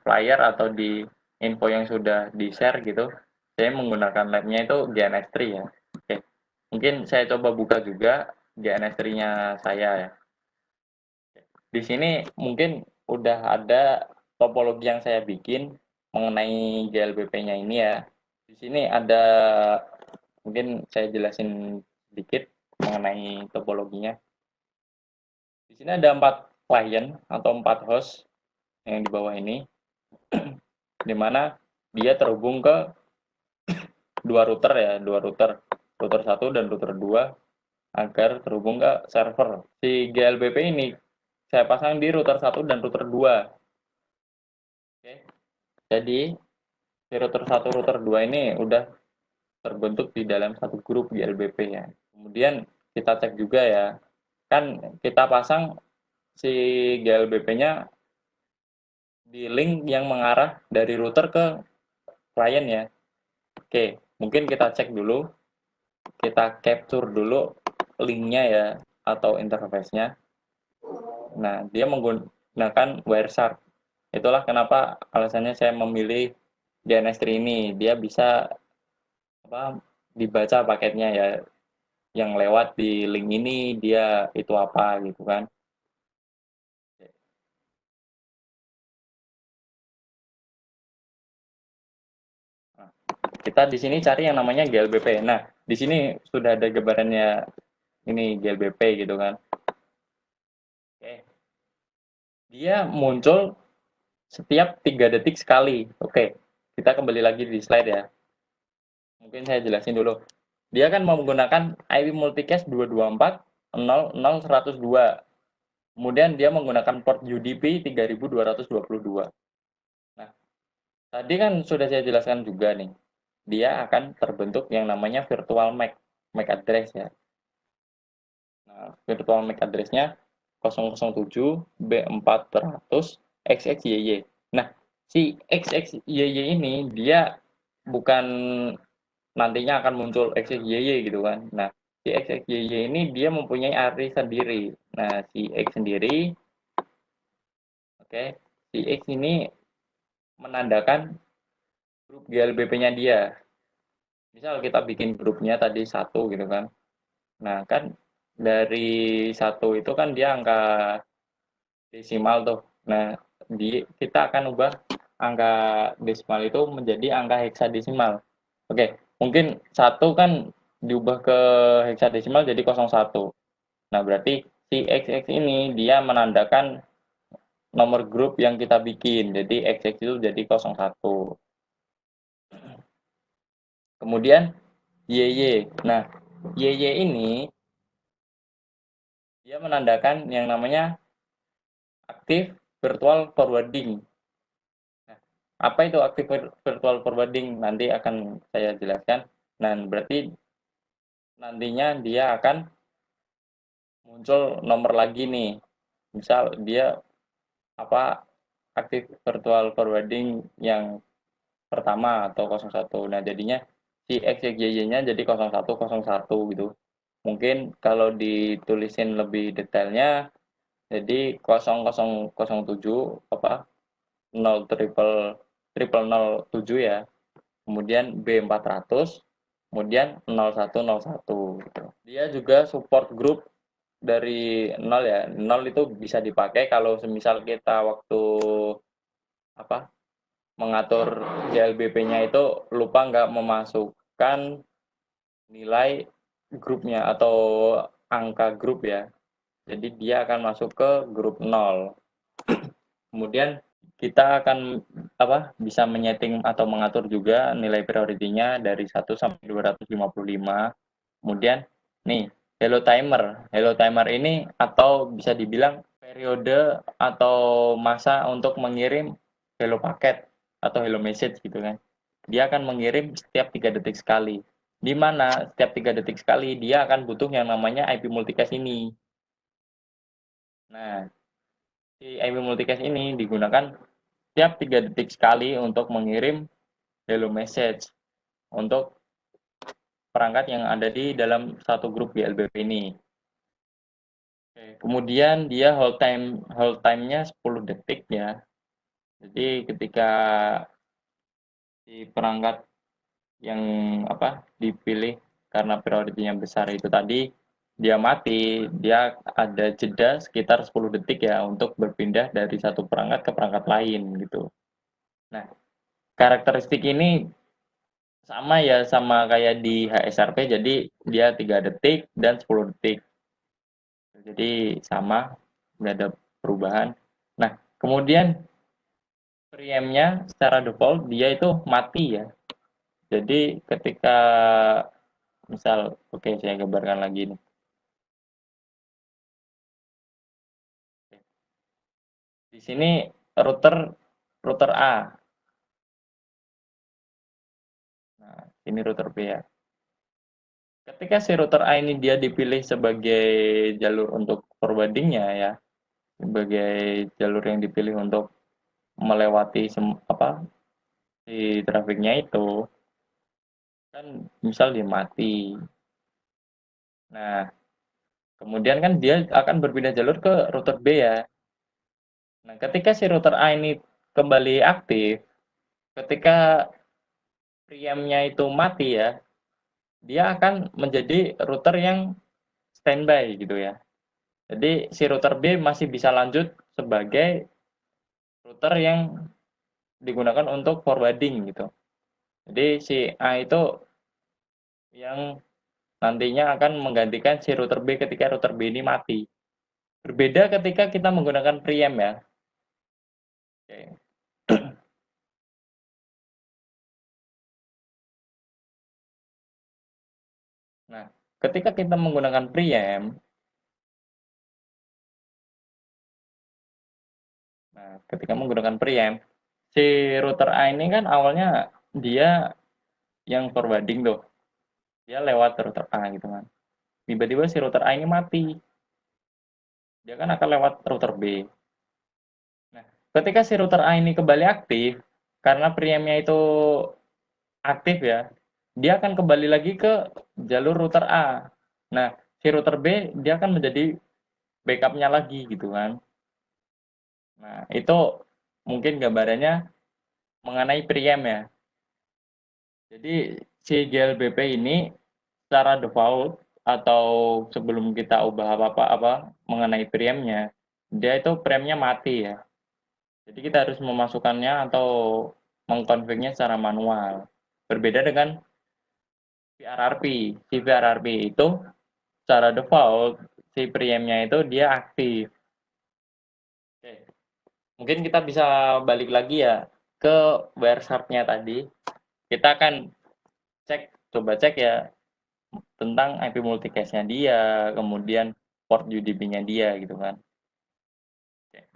flyer atau di info yang sudah di-share gitu, saya menggunakan labnya itu GNS3 ya. Oke, mungkin saya coba buka juga GNS3-nya saya ya. Di sini mungkin udah ada topologi yang saya bikin mengenai GLBP-nya ini ya. Di sini ada, mungkin saya jelasin sedikit mengenai topologinya. Di sini ada 4 client atau 4 host yang di bawah ini, di mana dia terhubung ke dua router ya, router 1 dan router 2 agar terhubung ke server. Si GLBP ini saya pasang di router 1 dan router 2. Oke. Jadi di router 1 router 2 ini udah terbentuk di dalam satu grup GLBP ya. Kemudian kita cek juga ya. Kan kita pasang si GLBP-nya di link yang mengarah dari router ke klien ya. Oke, mungkin kita cek dulu, kita capture dulu linknya ya atau interface-nya. Nah, dia menggunakan Wireshark. Itulah kenapa alasannya saya memilih DNS3 ini. Dia bisa dibaca paketnya ya, yang lewat di link ini dia itu apa gitu kan. Nah, kita di sini cari yang namanya GLBP. Nah, di sini sudah ada gambarannya ini GLBP gitu kan. Oke. Dia muncul setiap 3 detik sekali. Oke, kita kembali lagi di slide ya. Mungkin saya jelasin dulu. Dia kan menggunakan IP multicast 224.0.0.102. Kemudian dia menggunakan port UDP 3222. Nah, tadi kan sudah saya jelaskan juga nih. Dia akan terbentuk yang namanya virtual MAC address ya. Nah, virtual MAC address-nya 007 B400 XXYY. Nah, si XXYY ini dia bukan nantinya akan muncul XXYY gitu kan. Nah, si XXYY ini dia mempunyai arti sendiri. Nah, si X sendiri, oke, si X ini menandakan grup GLBP-nya dia. Misal kita bikin grupnya tadi 1 gitu kan. Nah, kan dari 1 itu kan dia angka desimal tuh. Nah, kita akan ubah angka desimal itu menjadi angka heksadesimal. Oke, mungkin 1 kan diubah ke heksadesimal jadi 01. Nah, berarti si XX ini dia menandakan nomor grup yang kita bikin. Jadi XX itu jadi 01. Kemudian YY. Nah, YY ini dia menandakan yang namanya aktif virtual forwarding. Nah, apa itu aktif virtual forwarding? Nanti akan saya jelaskan. Nah, berarti nantinya dia akan muncul nomor lagi nih. Misal dia aktif virtual forwarding yang pertama atau 01. Nah, jadinya si XYY-nya jadi 0101 gitu. Mungkin kalau ditulisin lebih detailnya jadi 0007 00007 ya. Kemudian B400, kemudian 0101 gitu. Dia juga support grup dari 0 ya. 0 itu bisa dipakai kalau semisal kita waktu mengatur GLBP-nya itu lupa nggak memasukkan nilai grupnya atau angka grup ya. Jadi dia akan masuk ke grup 0. Kemudian kita akan bisa menyeting atau mengatur juga nilai priority-nya dari 1 sampai 255. Kemudian nih, hello timer. Hello timer ini atau bisa dibilang periode atau masa untuk mengirim hello paket atau hello message gitu kan. Dia akan mengirim setiap 3 detik sekali. Di mana setiap 3 detik sekali dia akan butuh yang namanya IP multicast ini. Nah, si IP multicast ini digunakan setiap 3 detik sekali untuk mengirim hello message untuk perangkat yang ada di dalam satu grup GLBP ini. Kemudian dia hold time-nya 10 detik ya. Jadi ketika si perangkat yang dipilih karena prioritinya besar itu tadi dia mati, dia ada jeda sekitar 10 detik ya untuk berpindah dari satu perangkat ke perangkat lain gitu. Nah, karakteristik ini sama ya sama kayak di HSRP, jadi dia 3 detik dan 10 detik. Jadi sama, nggak ada perubahan. Nah, kemudian preamp-nya secara default dia itu mati ya. Jadi ketika misal, oke saya gambarkan lagi nih. Di sini router A. Nah, ini router B ya. Ketika si router A ini dia dipilih sebagai jalur untuk forwarding-nya ya, sebagai jalur yang dipilih untuk melewati si trafiknya itu, kan misal dia mati. Nah, kemudian kan dia akan berpindah jalur ke router B ya. Nah, ketika si router A ini kembali aktif, ketika preamp-nya itu mati ya, dia akan menjadi router yang standby gitu ya. Jadi si router B masih bisa lanjut sebagai router yang digunakan untuk forwarding gitu. Jadi si A itu yang nantinya akan menggantikan si router B ketika router B ini mati. Berbeda ketika kita menggunakan preamp ya. Oke. Nah, ketika kita menggunakan preamp, si router A ini kan awalnya dia yang forwarding tuh. Dia lewat router A gitu kan. Tiba-tiba si router A ini mati. Dia kan akan lewat router B. Nah, ketika si router A ini kembali aktif, karena preamp-nya itu aktif ya, dia akan kembali lagi ke jalur router A. Nah, si router B dia akan menjadi backup-nya lagi gitu kan. Nah, itu mungkin gambarannya mengenai preamp ya. Jadi si GLBP ini secara default atau sebelum kita ubah apa-apa mengenai preamp-nya, dia itu preamp-nya mati ya. Jadi kita harus memasukkannya atau mengkonfignya secara manual. Berbeda dengan VRRP. Si VRRP itu secara default si preamp-nya itu dia aktif. Oke. Mungkin kita bisa balik lagi ya ke Wireshark-nya tadi. Kita akan coba cek ya tentang IP multicast-nya dia, kemudian port UDP-nya dia gitu kan. Oke.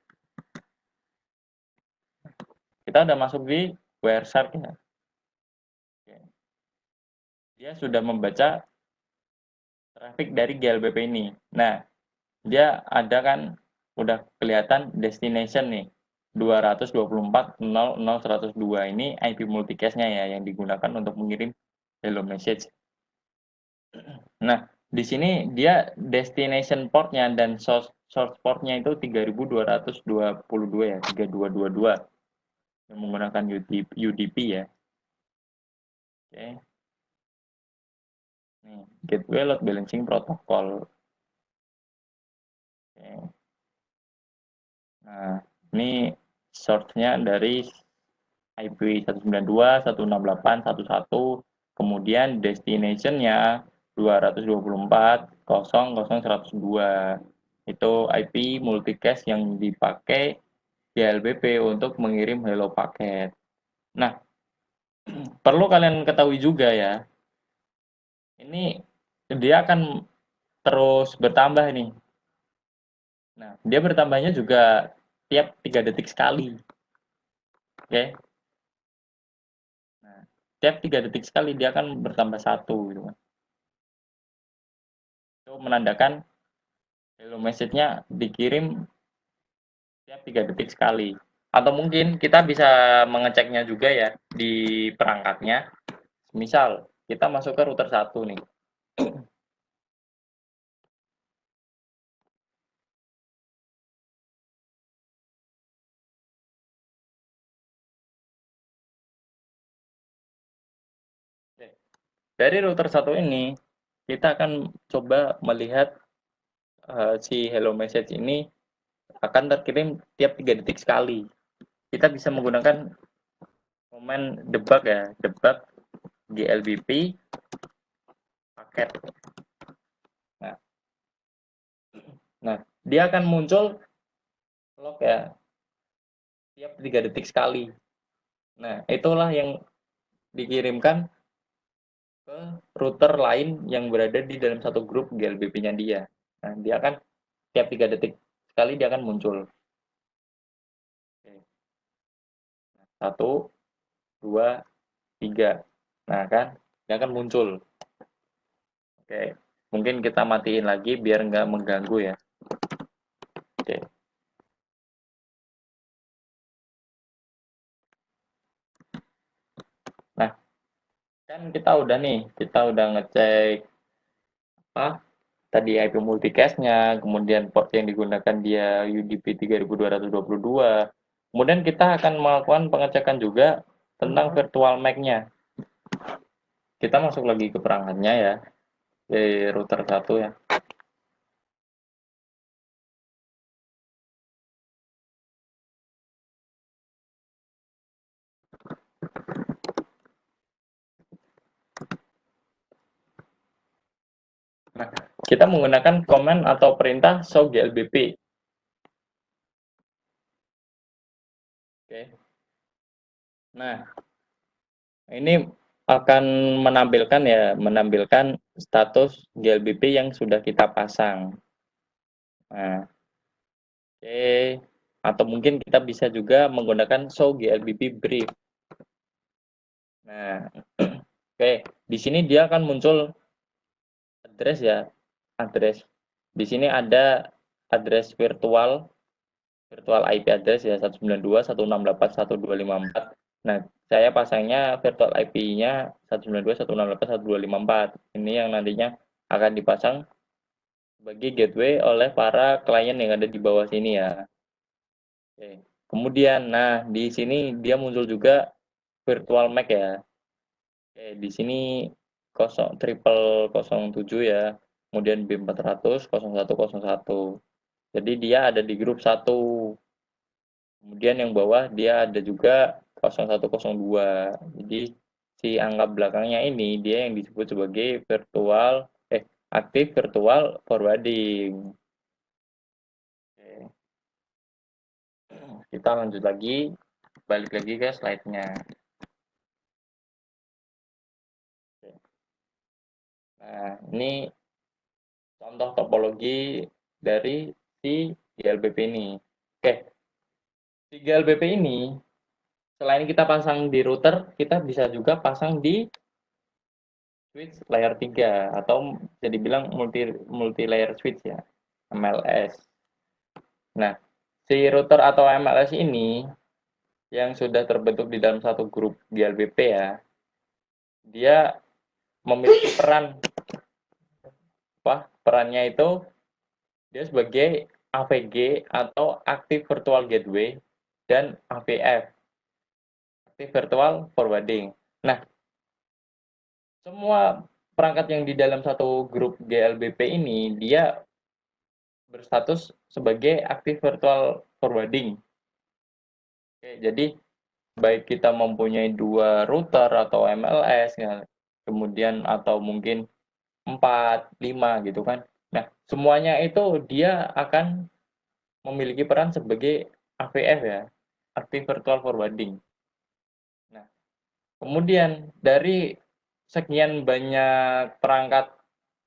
Kita udah masuk di Wireshark ya. Oke. Dia sudah membaca traffic dari GLBP ini. Nah, dia ada kan udah kelihatan destination nih 224.0.0.102 ini IP multicast-nya ya yang digunakan untuk mengirim hello message. Nah, di sini dia destination port-nya dan source port-nya itu 3222 ya, 3222 yang menggunakan UDP ya. Oke. Nih, gateway load balancing protocol. Oke. Nah, ini source-nya dari IP 192.168.11, kemudian destination-nya 224.0.0.102. Itu IP multicast yang dipakai GLBP untuk mengirim hello paket. Nah, perlu kalian ketahui juga ya, ini dia akan terus bertambah nih. Nah, dia bertambahnya juga tiap 3 detik sekali. Oke. Nah, tiap 3 detik sekali dia akan bertambah 1 gitu kan. Itu menandakan hello message-nya dikirim tiap 3 detik sekali. Atau mungkin kita bisa mengeceknya juga ya di perangkatnya. Misal kita masuk ke router 1 nih. Dari router 1 ini kita akan coba melihat si hello message ini akan terkirim tiap 3 detik sekali. Kita bisa menggunakan komen debug ya, debug GLBP paket. Nah, dia akan muncul log ya tiap 3 detik sekali. Nah, itulah yang dikirimkan ke router lain yang berada di dalam satu grup GLBP-nya dia. Nah, dia akan tiap 3 detik sekali dia akan muncul. Oke. 1, 2, 3. Nah, kan dia akan muncul. Oke. Mungkin kita matiin lagi biar nggak mengganggu ya. Oke. Nah, kan kita udah ngecek apa tadi IP multicast-nya, kemudian port yang digunakan dia UDP 3222. Kemudian kita akan melakukan pengecekan juga tentang virtual MAC-nya. Kita masuk lagi ke perangkatnya ya, di router 1 ya. Nah, kita menggunakan command atau perintah show GLBP. Oke. Nah, ini akan menampilkan status GLBP yang sudah kita pasang. Nah, oke. Atau mungkin kita bisa juga menggunakan show GLBP brief. Nah, oke. Di sini dia akan muncul address ya, address. Di sini ada address virtual IP address ya 192.168.1254. Nah, saya pasangnya virtual IP-nya 192.168.1254. Ini yang nantinya akan dipasang sebagai gateway oleh para klien yang ada di bawah sini ya. Oke. Kemudian, nah di sini dia muncul juga virtual MAC ya. Oke, di sini 0007 ya. Kemudian B400 0101. Jadi dia ada di grup 1. Kemudian yang bawah dia ada juga 0102. Jadi si angka belakangnya ini dia yang disebut sebagai aktif virtual forwarding. Oke. Kita lanjut lagi, balik lagi ke slide-nya. Nah, ini contoh topologi dari si GLBP ini. Oke, si GLBP ini selain kita pasang di router, kita bisa juga pasang di switch layer 3 atau bisa dibilang multi layer switch ya, MLS. Nah, si router atau MLS ini yang sudah terbentuk di dalam satu grup GLBP ya, dia memiliki perannya itu dia sebagai AVG atau Active Virtual Gateway dan AVF, Active Virtual Forwarding. Nah, semua perangkat yang di dalam satu grup GLBP ini dia berstatus sebagai Active Virtual Forwarding. Oke, jadi baik kita mempunyai 2 router atau MLS ya, kemudian atau mungkin 4, 5 gitu kan. Nah, semuanya itu dia akan memiliki peran sebagai AVF ya, Active Virtual Forwarding. Nah, kemudian dari sekian banyak perangkat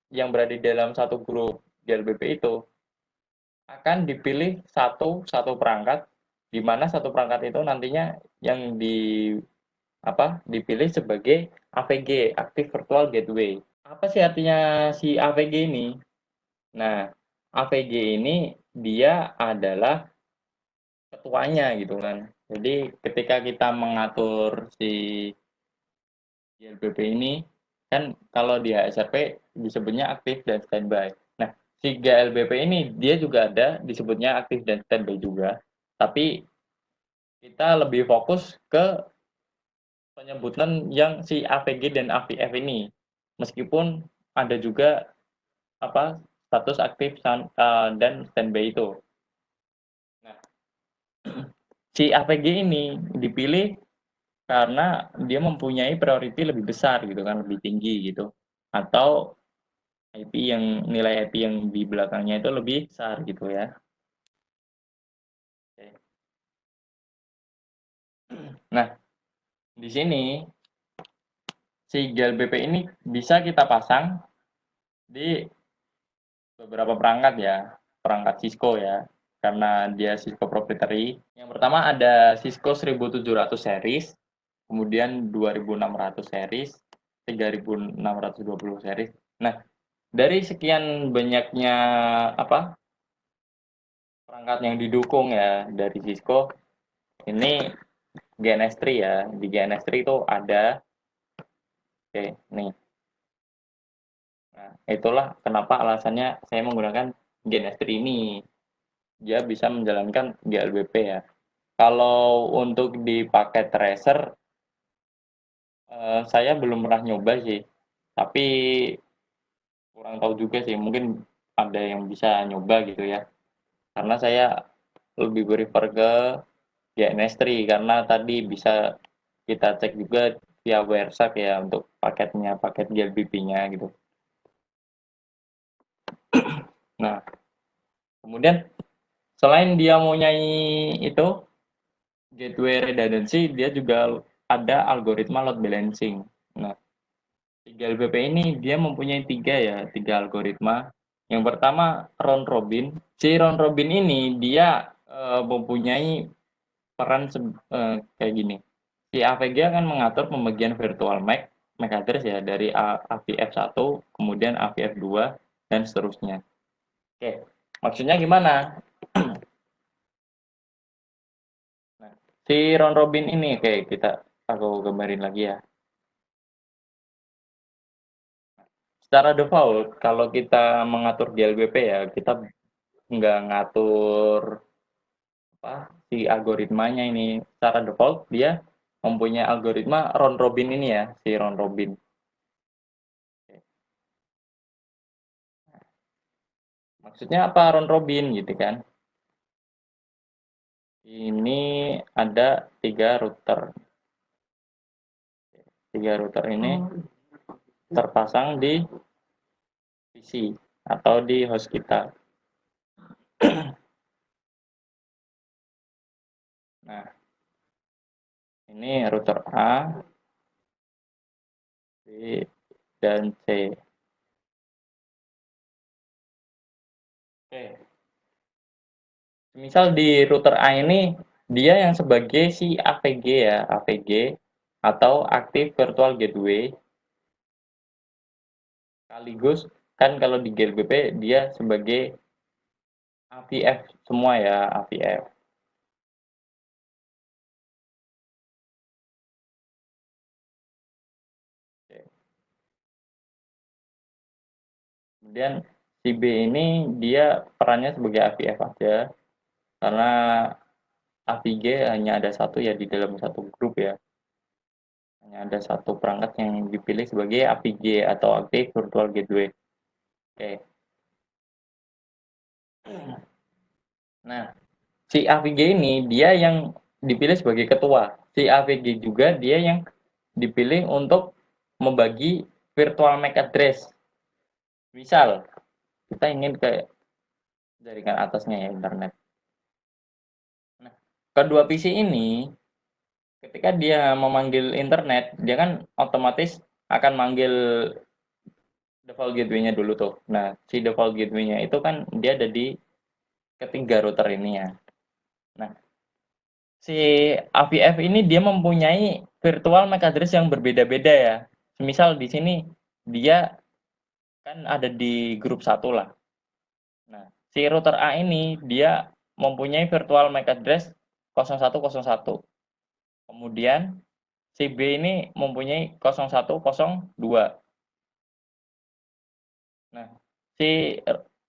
yang berada di dalam satu grup GLBP itu akan dipilih satu perangkat, di mana satu perangkat itu nantinya yang dipilih sebagai AVG, Active Virtual Gateway. Apa sih artinya si AVG ini? Nah, AVG ini dia adalah ketuanya gitu kan. Jadi ketika kita mengatur si GLBP ini kan kalau di HSRP disebutnya aktif dan standby. Nah, si GLBP ini dia juga ada disebutnya aktif dan standby juga. Tapi kita lebih fokus ke penyebutan yang si AVG dan AVF ini. Meskipun ada juga status aktif dan standby itu. Nah, si AVG ini dipilih karena dia mempunyai priority lebih besar gitu kan, lebih tinggi gitu. Atau nilai IP yang di belakangnya itu lebih besar gitu ya. Oke. Nah, di sini si GLBP ini bisa kita pasang di beberapa perangkat ya, perangkat Cisco ya, karena dia Cisco proprietary. Yang pertama ada Cisco 1700 series, kemudian 2600 series, 3620 series. Nah, dari sekian banyaknya perangkat yang didukung ya dari Cisco, ini GNS3 ya. Di GNS3 itu ada, oke, nih. Nah, itulah kenapa alasannya saya menggunakan GNS3 ini. Dia bisa menjalankan GLBP ya. Kalau untuk di paket tracer, saya belum pernah nyoba sih. Tapi kurang tahu juga sih. Mungkin ada yang bisa nyoba gitu ya. Karena saya lebih prefer ke GNS3 karena tadi bisa kita cek juga via WireShark ya untuk paket GLBP-nya gitu. Nah, kemudian selain dia mempunyai itu gateway redundancy, dia juga ada algoritma load balancing. Nah, GLBP ini dia mempunyai tiga algoritma. Yang pertama round robin. Si round robin ini dia mempunyai peran kayak gini. Si AVG akan mengatur pembagian virtual MAC address ya dari AVF1, kemudian AVF2 dan seterusnya. Oke, maksudnya gimana? Nah, si round robin ini aku gambarin lagi ya. Secara default, kalau kita mengatur GLBP ya, kita nggak ngatur si algoritmanya ini. Secara default, dia mempunyai algoritma round robin ini ya, si round robin. Maksudnya apa round robin gitu kan? Ini ada 3 router. 3 router ini terpasang di PC atau di host kita. Nah, ini router A, B, dan C. Oke. Misal di router A ini dia yang sebagai si AVG ya, AVG atau Active Virtual Gateway. Sekaligus kan kalau di GLBP dia sebagai AVF semua ya, AVF. Kemudian si B ini dia perannya sebagai AVF aja, karena AVG hanya ada satu ya di dalam satu grup ya. Hanya ada satu perangkat yang dipilih sebagai AVG atau Active Virtual Gateway. Oke. Nah, si AVG ini dia yang dipilih sebagai ketua. Si AVG juga dia yang dipilih untuk membagi virtual MAC address. Misal, kita ingin ke jaringan atasnya ya, internet. Nah, kedua PC ini ketika dia memanggil internet, dia kan otomatis akan manggil default gateway-nya dulu tuh. Nah, si default gateway-nya itu kan dia ada di ketiga router ini ya. Nah, si AVF ini dia mempunyai virtual MAC address yang berbeda-beda ya. Misal di sini dia kan ada di grup 1 lah. Nah, si router A ini dia mempunyai virtual MAC address 0101. Kemudian si B ini mempunyai 0102. Nah, si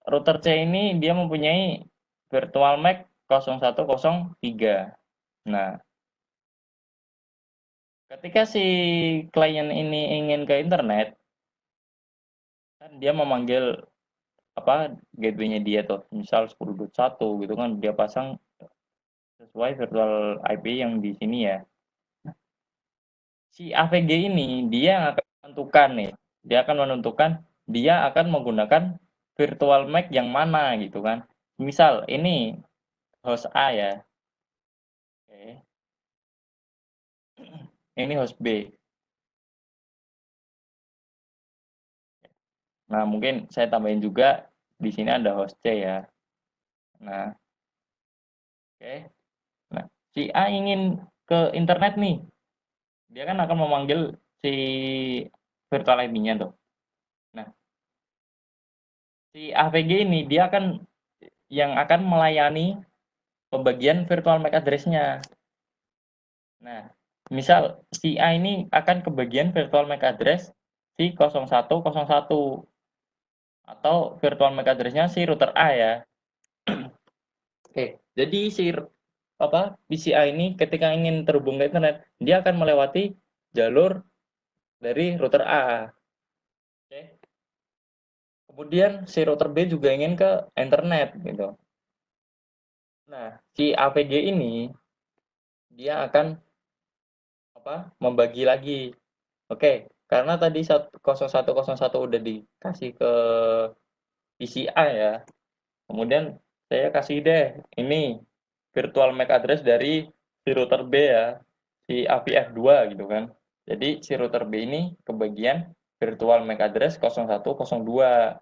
router C ini dia mempunyai virtual MAC 0103. Nah, ketika si klien ini ingin ke internet, kan dia memanggil gateway-nya dia tuh, misal 10.1 gitu kan dia pasang sesuai virtual IP yang di sini ya. Si AVG ini dia akan menentukan nih, dia akan menggunakan virtual MAC yang mana gitu kan. Misal ini host A ya. Oke. Ini host B. Nah, mungkin saya tambahin juga di sini ada host C ya. Nah, oke. Nah, si A ingin ke internet nih. Dia kan akan memanggil si virtual IP-nya tuh. Nah, si AVG ini dia akan yang akan melayani pembagian virtual MAC address-nya. Nah, misal si A ini akan kebagian virtual MAC address si 0101 atau virtual MAC address-nya si router A ya. Oke, jadi si PCI ini ketika ingin terhubung ke internet, dia akan melewati jalur dari router A. Oke. Kemudian si router B juga ingin ke internet gitu. Nah, si AVG ini dia akan membagi lagi. Oke, karena tadi 0101 udah dikasih ke PCI ya. Kemudian saya kasih deh ini virtual MAC address dari si router B ya, si AVF2 gitu kan. Jadi si router B ini kebagian virtual MAC address 0102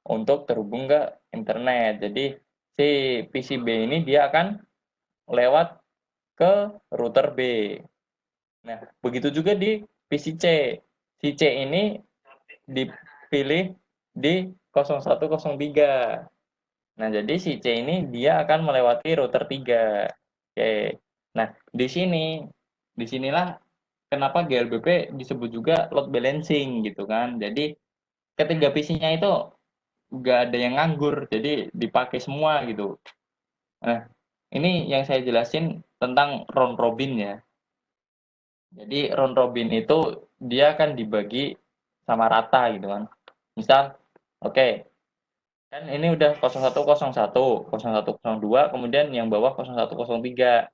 untuk terhubung ke internet. Jadi si PCB ini dia akan lewat ke router B. Nah, begitu juga di PC C. Si C ini dipilih di 0103. Nah, jadi si C ini dia akan melewati router 3. Oke. Nah, disinilah kenapa GLBP disebut juga load balancing gitu kan. Jadi ketiga PC-nya itu nggak ada yang nganggur, jadi dipakai semua gitu. Nah, ini yang saya jelasin tentang round robin ya. Jadi round robin itu dia akan dibagi sama rata gitu kan. Misal, oke, kan ini udah 0101, 0102, kemudian yang bawah 0103.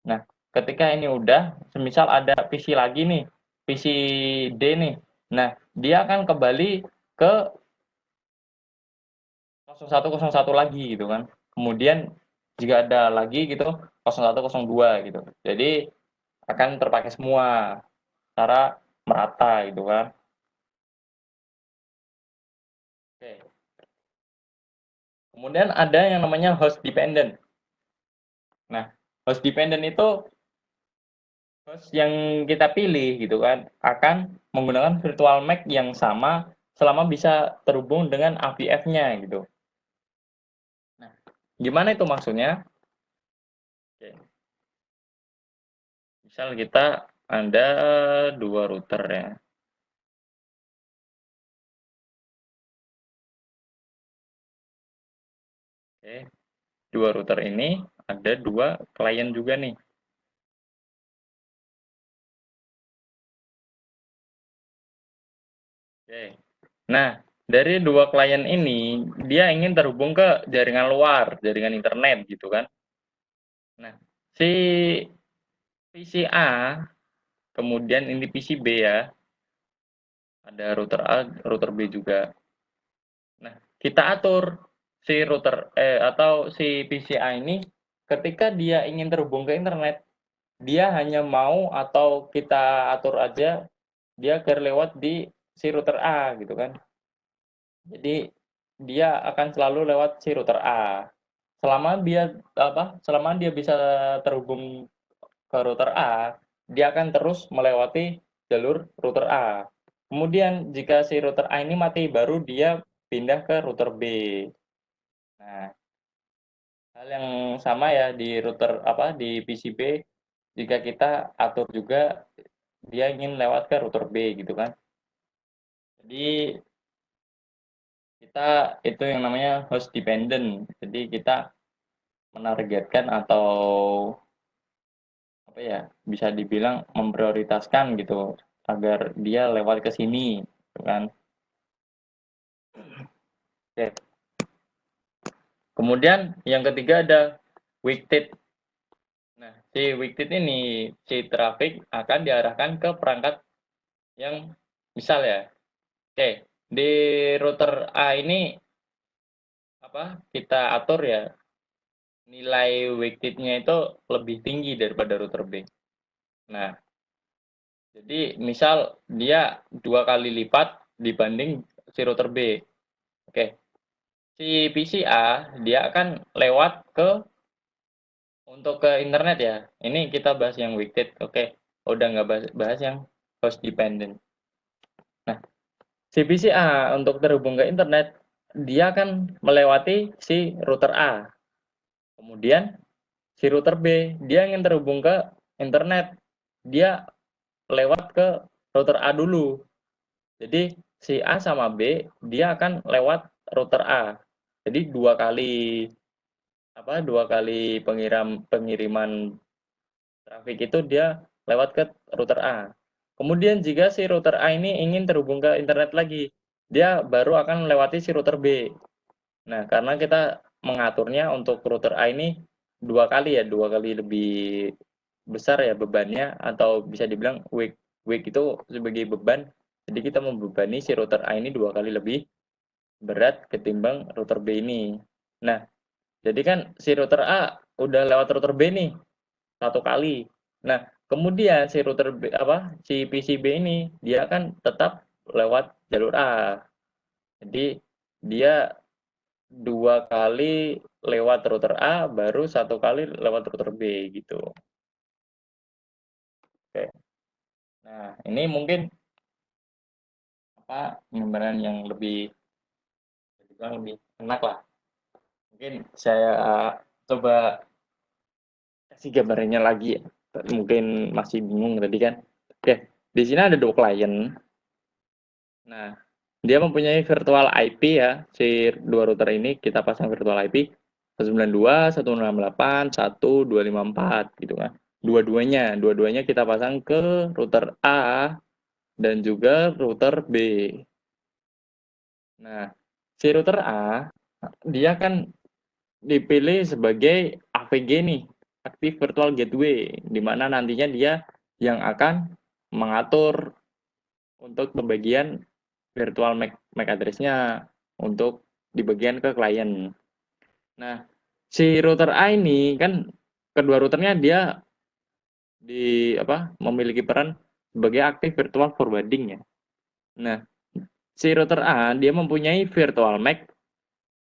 Nah, ketika ini udah, semisal ada PC lagi nih, PC D nih. Nah, dia akan kembali ke 0101 lagi gitu kan. Kemudian jika ada lagi gitu 0102 gitu. Jadi akan terpakai semua secara merata gitu kan. Oke. Kemudian ada yang namanya host dependent. Nah, host dependent itu host yang kita pilih gitu kan akan menggunakan virtual MAC yang sama selama bisa terhubung dengan AVF-nya gitu. Nah, gimana itu maksudnya? Oke. Misal kita ada dua router ya. Oke. Dua router ini ada dua klien juga nih. Oke. Nah, dari dua klien ini dia ingin terhubung ke jaringan luar, jaringan internet gitu kan. Nah, si PC A kemudian ini PC B ya. Ada router A, router B juga. Nah, kita atur si router atau si PCI ini ketika dia ingin terhubung ke internet, dia hanya mau atau kita atur aja dia agar lewat di si router A gitu kan. Jadi dia akan selalu lewat si router A. Selama dia bisa terhubung ke router A, dia akan terus melewati jalur router A. Kemudian jika si router A ini mati, baru dia pindah ke router B. Nah, hal yang sama ya di di PCB, jika kita atur juga dia ingin lewat ke router B gitu kan. Jadi kita itu yang namanya host dependent. Jadi kita menargetkan atau bisa dibilang memprioritaskan gitu agar dia lewat ke sini gitu kan. Oke. Kemudian yang ketiga ada wicked. Nah, si wicked ini si traffic akan diarahkan ke perangkat yang misal ya. Oke, di router A ini kita atur ya nilai wicked-nya itu lebih tinggi daripada router B. Nah, jadi misal dia 2 kali lipat dibanding si router B. Oke. Si PCA dia akan lewat untuk ke internet ya. Ini kita bahas yang wicked. Oke. Udah nggak bahas yang host dependent. Nah, si PCA untuk terhubung ke internet dia akan melewati si router A. Kemudian si router B dia ingin terhubung ke internet. Dia lewat ke router A dulu. Jadi si A sama B dia akan lewat router A. Jadi dua kali pengiriman traffic itu dia lewat ke router A. Kemudian jika si router A ini ingin terhubung ke internet lagi, dia baru akan melewati si router B. Nah, karena kita mengaturnya untuk router A ini 2 kali lebih besar ya bebannya, atau bisa dibilang weight itu sebagai beban. Jadi kita membebani si router A ini 2 kali lebih berat ketimbang router B ini. Nah, jadi kan si router A udah lewat router B nih 1 kali. Nah, kemudian si si PCB ini dia akan tetap lewat jalur A. Jadi dia 2 kali lewat router A, baru 1 kali lewat router B gitu. Oke. Nah, ini mungkin gambaran yang lebih enak lah. Mungkin saya coba kasih gambarannya lagi ya. Mungkin masih bingung tadi kan. Oke, di sini ada 2 klien. Nah, dia mempunyai virtual IP ya. Si 2 router ini kita pasang virtual IP 192, 168, 1254 gitu kan. Dua-duanya kita pasang ke router A dan juga router B. Nah, si router A dia kan dipilih sebagai AVG nih, Active Virtual Gateway, di mana nantinya dia yang akan mengatur untuk pembagian virtual MAC address-nya untuk dibagian ke klien. Nah, si router A ini kan kedua routernya dia memiliki peran sebagai Active Virtual Forwarding ya. Nah, si router A dia mempunyai virtual MAC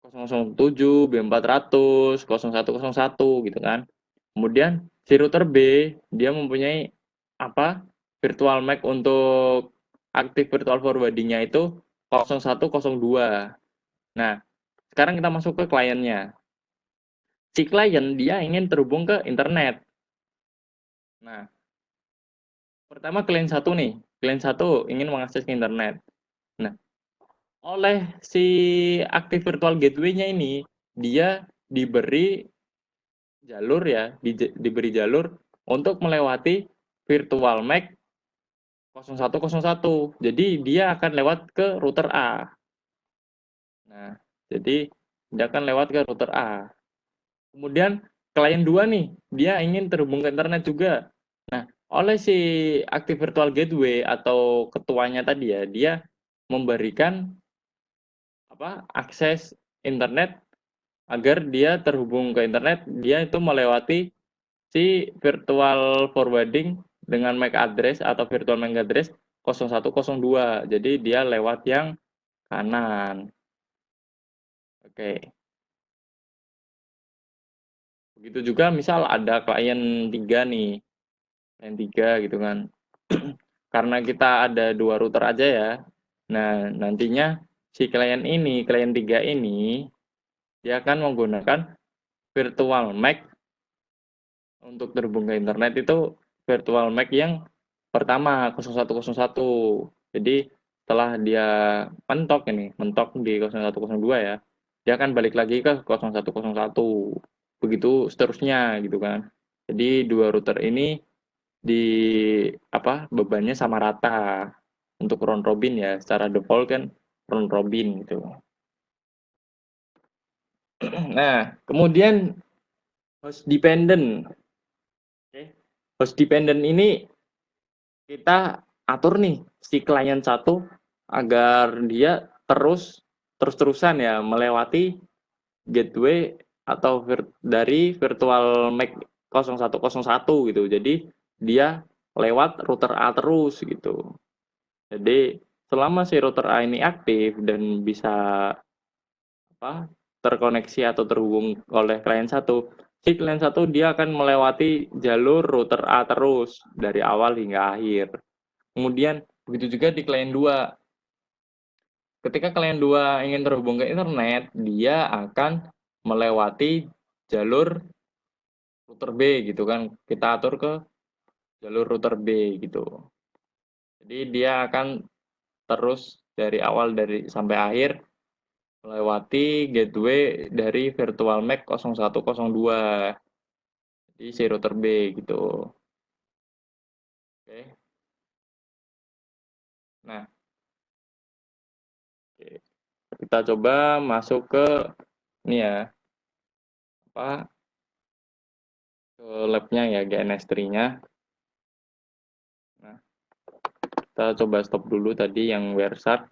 007, B400, 0101 gitu kan. Kemudian si router B dia mempunyai virtual MAC untuk Active Virtual Forwarding-nya itu 0102. Nah, sekarang kita masuk ke kliennya. Si klien dia ingin terhubung ke internet. Nah, pertama klien 1 nih. Klien 1 ingin mengakses ke internet. Nah, oleh si Active Virtual Gateway-nya ini, dia diberi jalur ya, diberi jalur untuk melewati virtual MAC 0101. Jadi dia akan lewat ke router A. Nah, jadi dia akan lewat ke router A. Kemudian klien 2 nih, dia ingin terhubung ke internet juga. Nah, oleh si Active Virtual Gateway atau ketuanya tadi ya, dia memberikan akses internet agar dia terhubung ke internet, dia itu melewati si virtual forwarding dengan MAC address atau virtual MAC address 0102. Jadi dia lewat yang kanan. Oke. Begitu juga misal ada klien 3 nih. Klien 3 gitu kan. Karena kita ada 2 router aja ya. Nah, nantinya si klien 3 ini dia akan menggunakan virtual MAC untuk terhubung ke internet itu virtual MAC yang pertama 0101. Jadi setelah dia mentok di 0102 ya, dia akan balik lagi ke 0101. Begitu seterusnya gitu kan. Jadi dua router ini di bebannya sama rata untuk round robin ya. Secara default kan round robin gitu. Nah, kemudian host dependent. Oke. Host dependent ini kita atur nih si klien 1 agar dia terus-terusan ya melewati gateway atau dari virtual MAC 0101 gitu. Jadi dia lewat router A terus gitu. Jadi selama si router A ini aktif dan bisa terkoneksi atau terhubung oleh klien 1, si klien 1 dia akan melewati jalur router A terus dari awal hingga akhir. Kemudian begitu juga di klien 2. Ketika klien 2 ingin terhubung ke internet, dia akan melewati jalur router B gitu kan. Kita atur ke jalur router B gitu. Jadi dia akan terus dari awal sampai akhir melewati gateway dari virtual MAC 0102. Jadi si router B gitu. Oke. Nah, kita coba masuk ke ini ya. Ke labnya ya, GNS3-nya. Nah, kita coba stop dulu tadi yang WhereSat.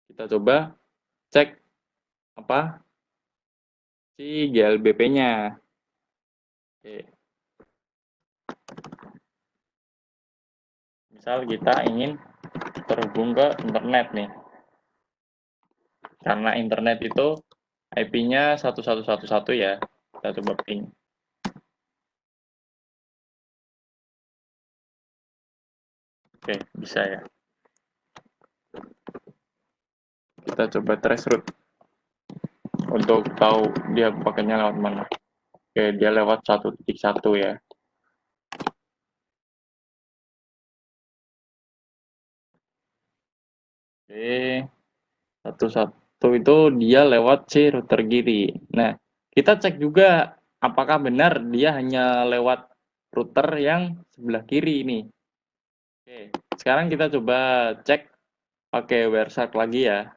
Kita coba cek si GLBP-nya. Oke. Misal kita ingin terhubung ke internet nih. Karena internet itu IP-nya 1111 ya. Kita coba ping. Oke, bisa ya. Kita coba trace route untuk tahu dia pakainya lewat mana. Oke, dia lewat 1.1 ya. Oke, 1.1 itu dia lewat si router kiri. Nah, kita cek juga apakah benar dia hanya lewat router yang sebelah kiri ini. Oke, sekarang kita coba cek pakai WhereSat lagi ya.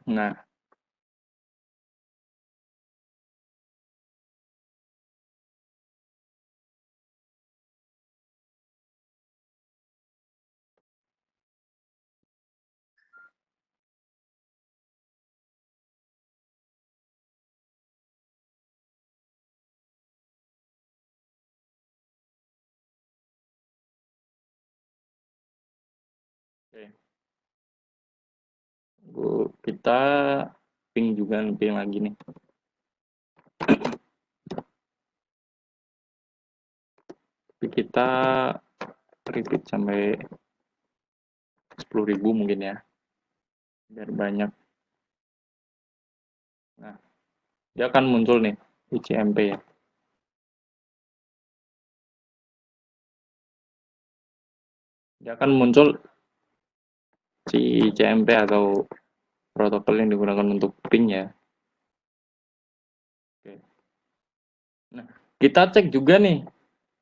Nah, kita ping juga ping lagi nih. Tapi kita repeat sampai 10.000 mungkin ya. Biar banyak. Nah, dia akan muncul nih ICMP ya. Dia akan muncul si ICMP atau protokol yang digunakan untuk ping ya. Oke. Nah, kita cek juga nih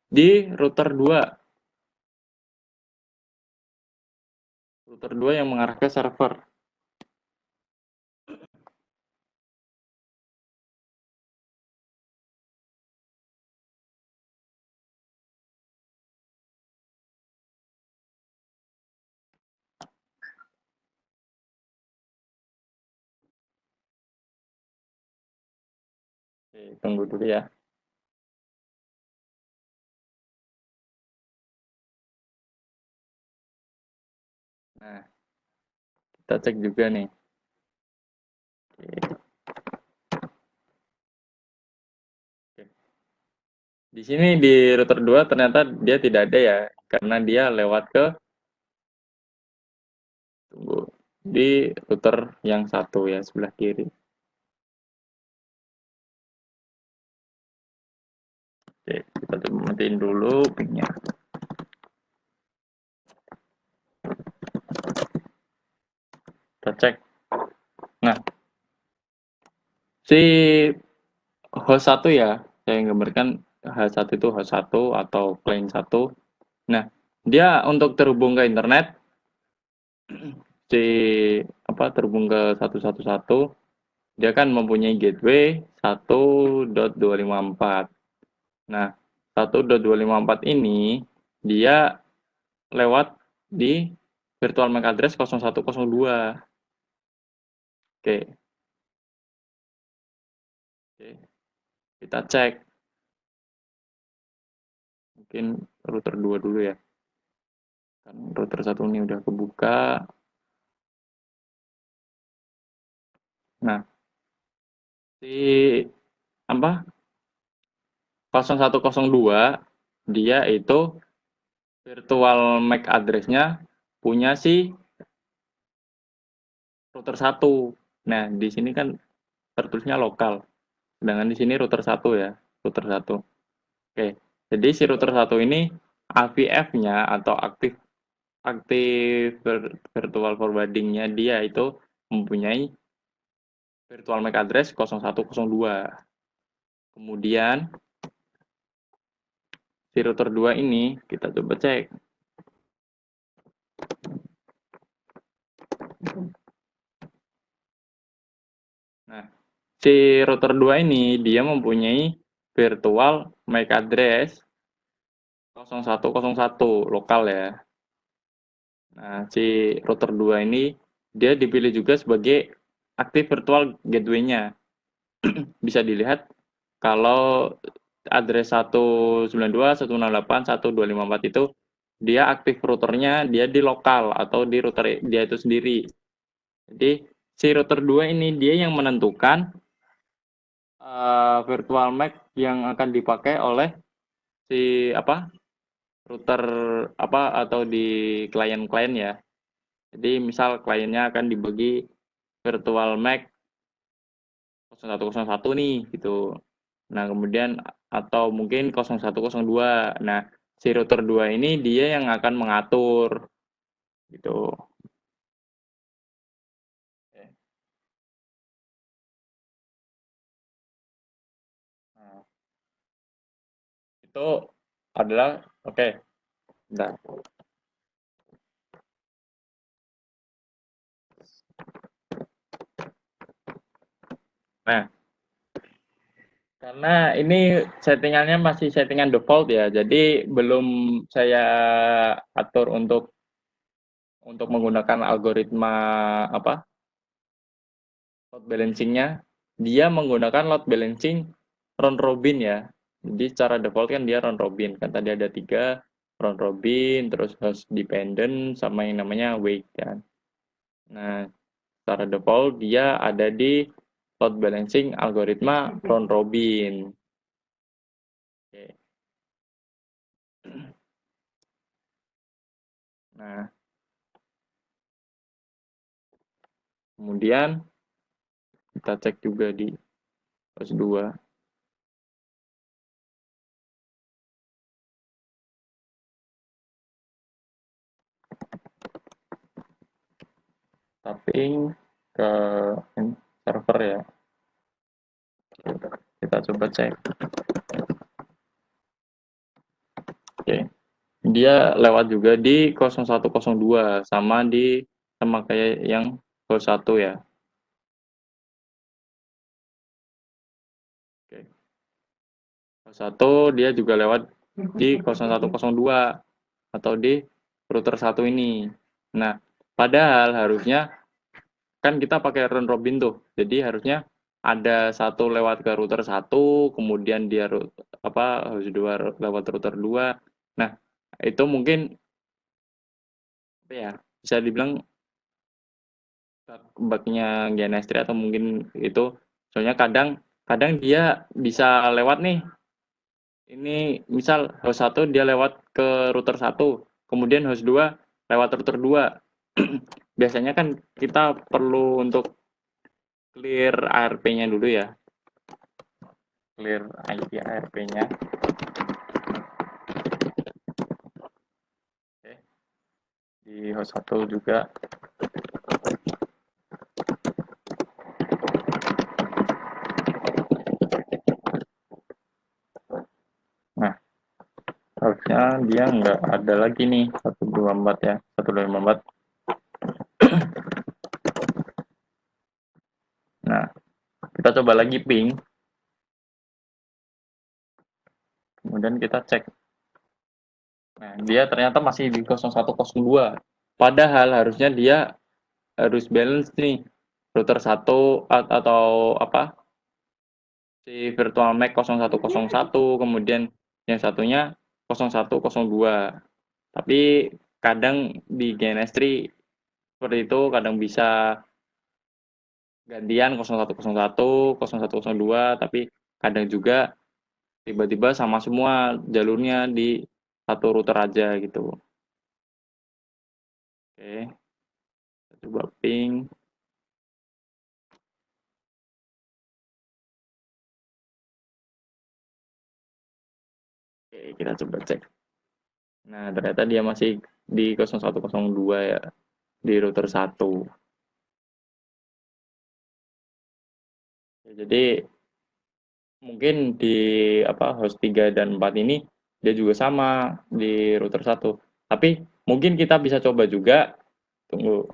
di router 2. Router 2 yang mengarah ke server. Oke, tunggu dulu ya. Nah, kita cek juga nih. Oke. Di sini di router 2 ternyata dia tidak ada ya, karena dia lewat ke di router yang satu ya, sebelah kiri. Oke, kita coba matiin dulu pingnya. Kita cek. Nah, si host 1 ya, saya gambarkan H1 itu host 1 atau client 1. Nah, dia untuk terhubung ke internet terhubung ke 111, dia kan mempunyai gateway 1.254. Nah, 1.254 ini dia lewat di virtual MAC address 0102. Oke. Oke. Kita cek. Mungkin router 2 dulu ya. Kan router 1 ini udah kebuka. Nah, si 0102 dia itu virtual MAC address-nya punya si router 1. Nah, di sini kan tertulisnya lokal. Sedangkan di sini router 1 ya, router 1. Oke. Jadi si router 1 ini AVF-nya atau aktif virtual forwarding-nya dia itu mempunyai virtual MAC address 0102. Kemudian si router 2 ini kita coba cek. Nah, si router 2 ini dia mempunyai virtual MAC address 0101 lokal ya. Nah, si router 2 ini dia dipilih juga sebagai aktif virtual gateway-nya. Bisa dilihat kalau address 192.168.1.254 itu dia aktif routernya dia di lokal atau di router dia itu sendiri. Jadi si router 2 ini dia yang menentukan virtual MAC yang akan dipakai oleh si router atau di klien-klien ya. Jadi misal kliennya akan dibagi virtual MAC 0101 nih gitu. Nah, kemudian atau mungkin 0102. Nah, si router 2 ini dia yang akan mengatur gitu. Nah, itu adalah oke. Bentar. Nah, karena ini settingannya masih settingan default ya, jadi belum saya atur untuk menggunakan algoritma load balancing-nya. Dia menggunakan load balancing round robin ya. Jadi secara default kan dia round robin. Kan tadi ada 3 round robin, terus host dependent sama yang namanya wait kan. Nah, secara default dia ada di load balancing algoritma round robin. Oke. Nah, kemudian kita cek juga di host 2. Tapping ke server ya. Kita coba cek. Oke. Dia lewat juga di 0102 sama kayak yang host 1 ya. Oke. Host 1 dia juga lewat di 0102 atau di router 1 ini. Nah, padahal harusnya kan kita pakai round robin tuh. Jadi harusnya ada satu lewat ke router 1, kemudian dia host 2 lewat router 2. Nah, itu mungkin apa ya, bisa dibilang bug-nya GNS3 atau mungkin itu soalnya kadang dia bisa lewat nih. Ini misal host 1 dia lewat ke router 1, kemudian host 2 lewat router 2. Biasanya kan kita perlu untuk clear ARP-nya dulu ya. Clear IP ARP-nya. Oke. Di host 1 juga. Nah, harusnya dia nggak ada lagi nih 124 ya, 124. Nah, kita coba lagi ping. Kemudian kita cek. Nah, dia ternyata masih di 0102. Padahal harusnya dia harus balance nih. Router 1 atau apa? Si virtual MAC 0101, kemudian yang satunya 0102. Tapi kadang di GNS3 seperti itu, kadang bisa gantian 0101, 0102, tapi kadang juga tiba-tiba sama semua jalurnya di satu router aja gitu. Oke, kita coba ping. Oke, kita coba cek. Nah, ternyata dia masih di 0102 ya, di router 1. Jadi mungkin di host 3 dan 4 ini dia juga sama di router 1. Tapi mungkin kita bisa coba juga, tunggu.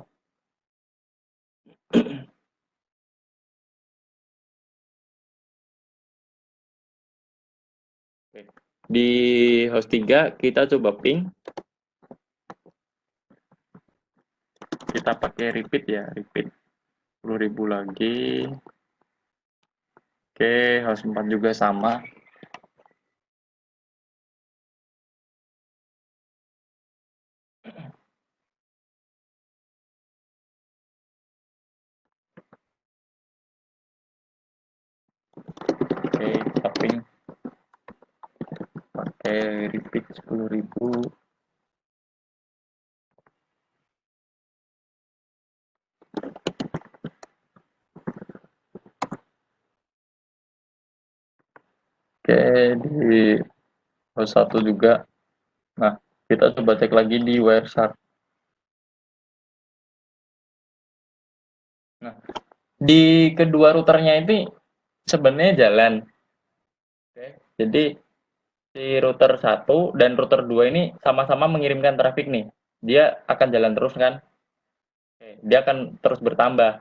Di host 3 kita coba ping. Kita pakai repeat ya, repeat 10.000 lagi. Oke, host 4 juga sama. Oke, kita ping. Pakai repeat 10.000. Oke, di host 1 juga. Nah, kita coba cek lagi di Wireshark. Nah, di kedua routernya ini sebenarnya jalan. Oke, jadi si router 1 dan router 2 ini sama-sama mengirimkan traffic nih. Dia akan jalan terus kan? Oke, dia akan terus bertambah.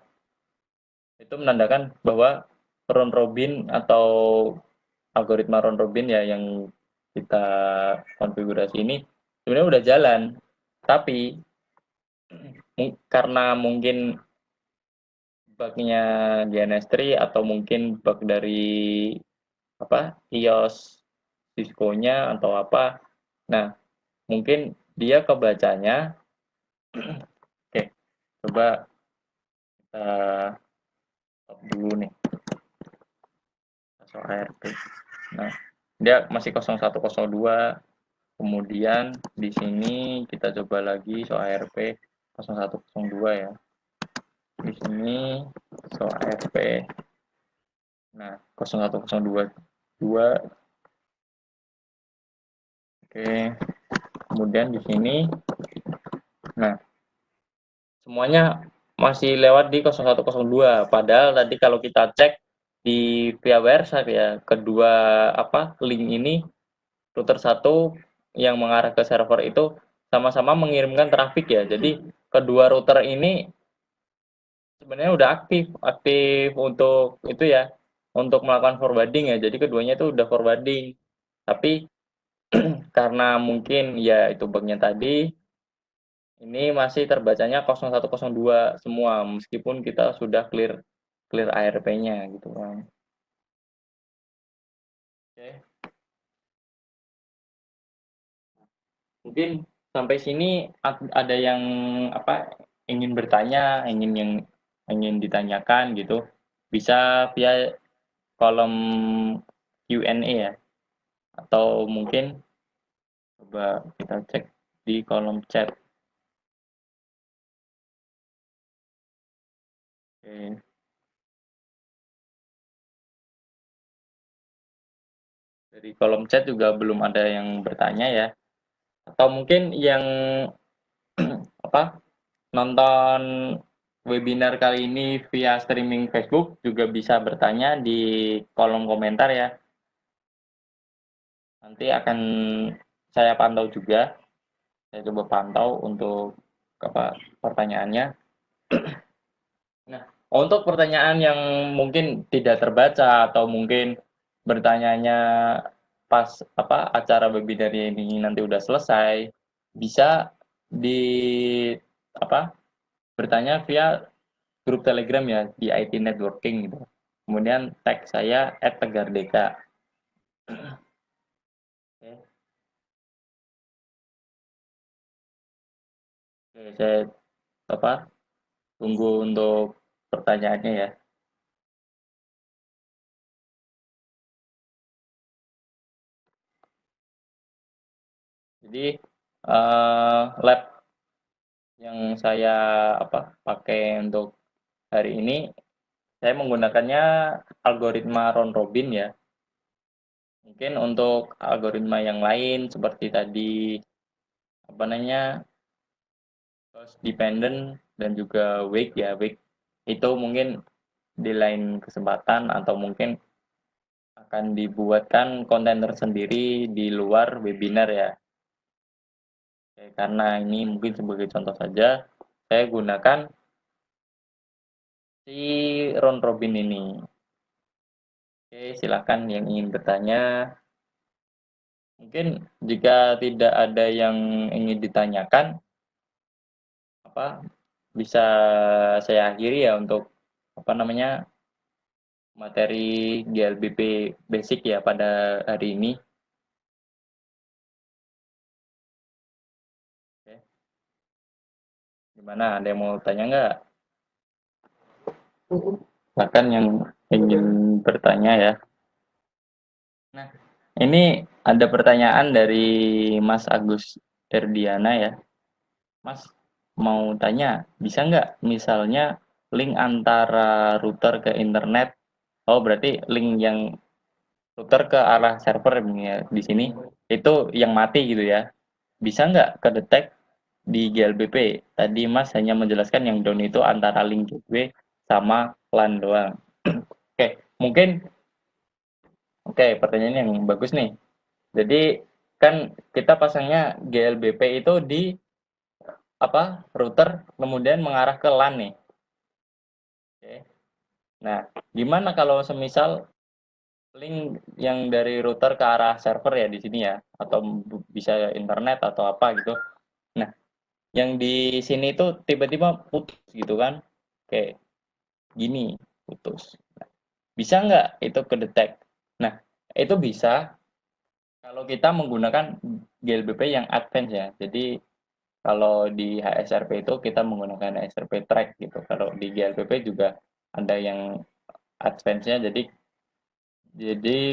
Itu menandakan bahwa round robin atau algoritma round robin ya yang kita konfigurasi ini sebenarnya udah jalan. Tapi karena mungkin bug-nya GNS3 atau mungkin bug dari iOS Cisco-nya atau apa. Nah, mungkin dia kebacanya. Oke, coba kita stop dulu nih. Masuk ARP. Nah, dia masih 0102. Kemudian di sini kita coba lagi so ARP 0102 ya. Di sini so ARP. Nah, 0102. Oke. Kemudian di sini nah, semuanya masih lewat di 0102. Padahal tadi kalau kita cek di via Wireshark ya, kedua link ini router 1 yang mengarah ke server itu sama-sama mengirimkan traffic ya. Jadi kedua router ini sebenarnya udah aktif untuk itu ya, untuk melakukan forwarding ya. Jadi keduanya itu udah forwarding. Tapi karena mungkin ya itu bugnya tadi, ini masih terbacanya 0102 semua meskipun kita sudah clear clear ARP-nya gitu kan. Oke. Mungkin sampai sini ada yang ingin bertanya, ingin ditanyakan gitu. Bisa via kolom Q&A ya. Atau mungkin coba kita cek di kolom chat. Oke. Dari kolom chat juga belum ada yang bertanya ya. Atau mungkin yang nonton webinar kali ini via streaming Facebook juga bisa bertanya di kolom komentar ya. Nanti akan saya pantau juga. Saya coba pantau untuk pertanyaannya. Nah, untuk pertanyaan yang mungkin tidak terbaca atau mungkin bertanyanya pas acara webinarnya ini nanti udah selesai, bisa di bertanya via grup Telegram ya di IT Networking gitu. Kemudian tag saya @tegardeka. Oke. Oke, saya tunggu untuk pertanyaannya ya. Jadi lab yang saya pakai untuk hari ini, saya menggunakannya algoritma round robin ya. Mungkin untuk algoritma yang lain seperti tadi cost dependent dan juga wake ya, wake itu mungkin di lain kesempatan atau mungkin akan dibuatkan konten tersendiri di luar webinar ya. Oke, karena ini mungkin sebagai contoh saja, saya gunakan si round robin ini. Oke, silakan yang ingin bertanya. Mungkin jika tidak ada yang ingin ditanyakan, bisa saya akhiri ya untuk materi GLBP basic ya pada hari ini. Oke. Gimana? Ada yang mau tanya nggak? Silakan yang ingin bertanya ya. Nah, ini ada pertanyaan dari Mas Agus Erdiana ya. Mas mau tanya, bisa nggak misalnya link antara router ke internet? Oh, berarti link yang router ke arah server ya di sini itu yang mati gitu ya. Bisa nggak kedetek di GLBP? Tadi Mas hanya menjelaskan yang down itu antara link gateway sama LAN doang. Mungkin pertanyaan yang bagus nih. Jadi kan kita pasangnya GLBP itu di router kemudian mengarah ke LAN nih. Oke. Nah, gimana kalau semisal link yang dari router ke arah server ya di sini ya, atau bisa internet atau apa gitu. Nah, yang di sini itu tiba-tiba putus gitu kan, kayak gini putus. Bisa nggak itu kedetek? Nah, itu bisa kalau kita menggunakan GLBP yang advance ya. Jadi kalau di HSRP itu kita menggunakan HSRP track gitu. Kalau di GLBP juga ada yang advance-nya. Jadi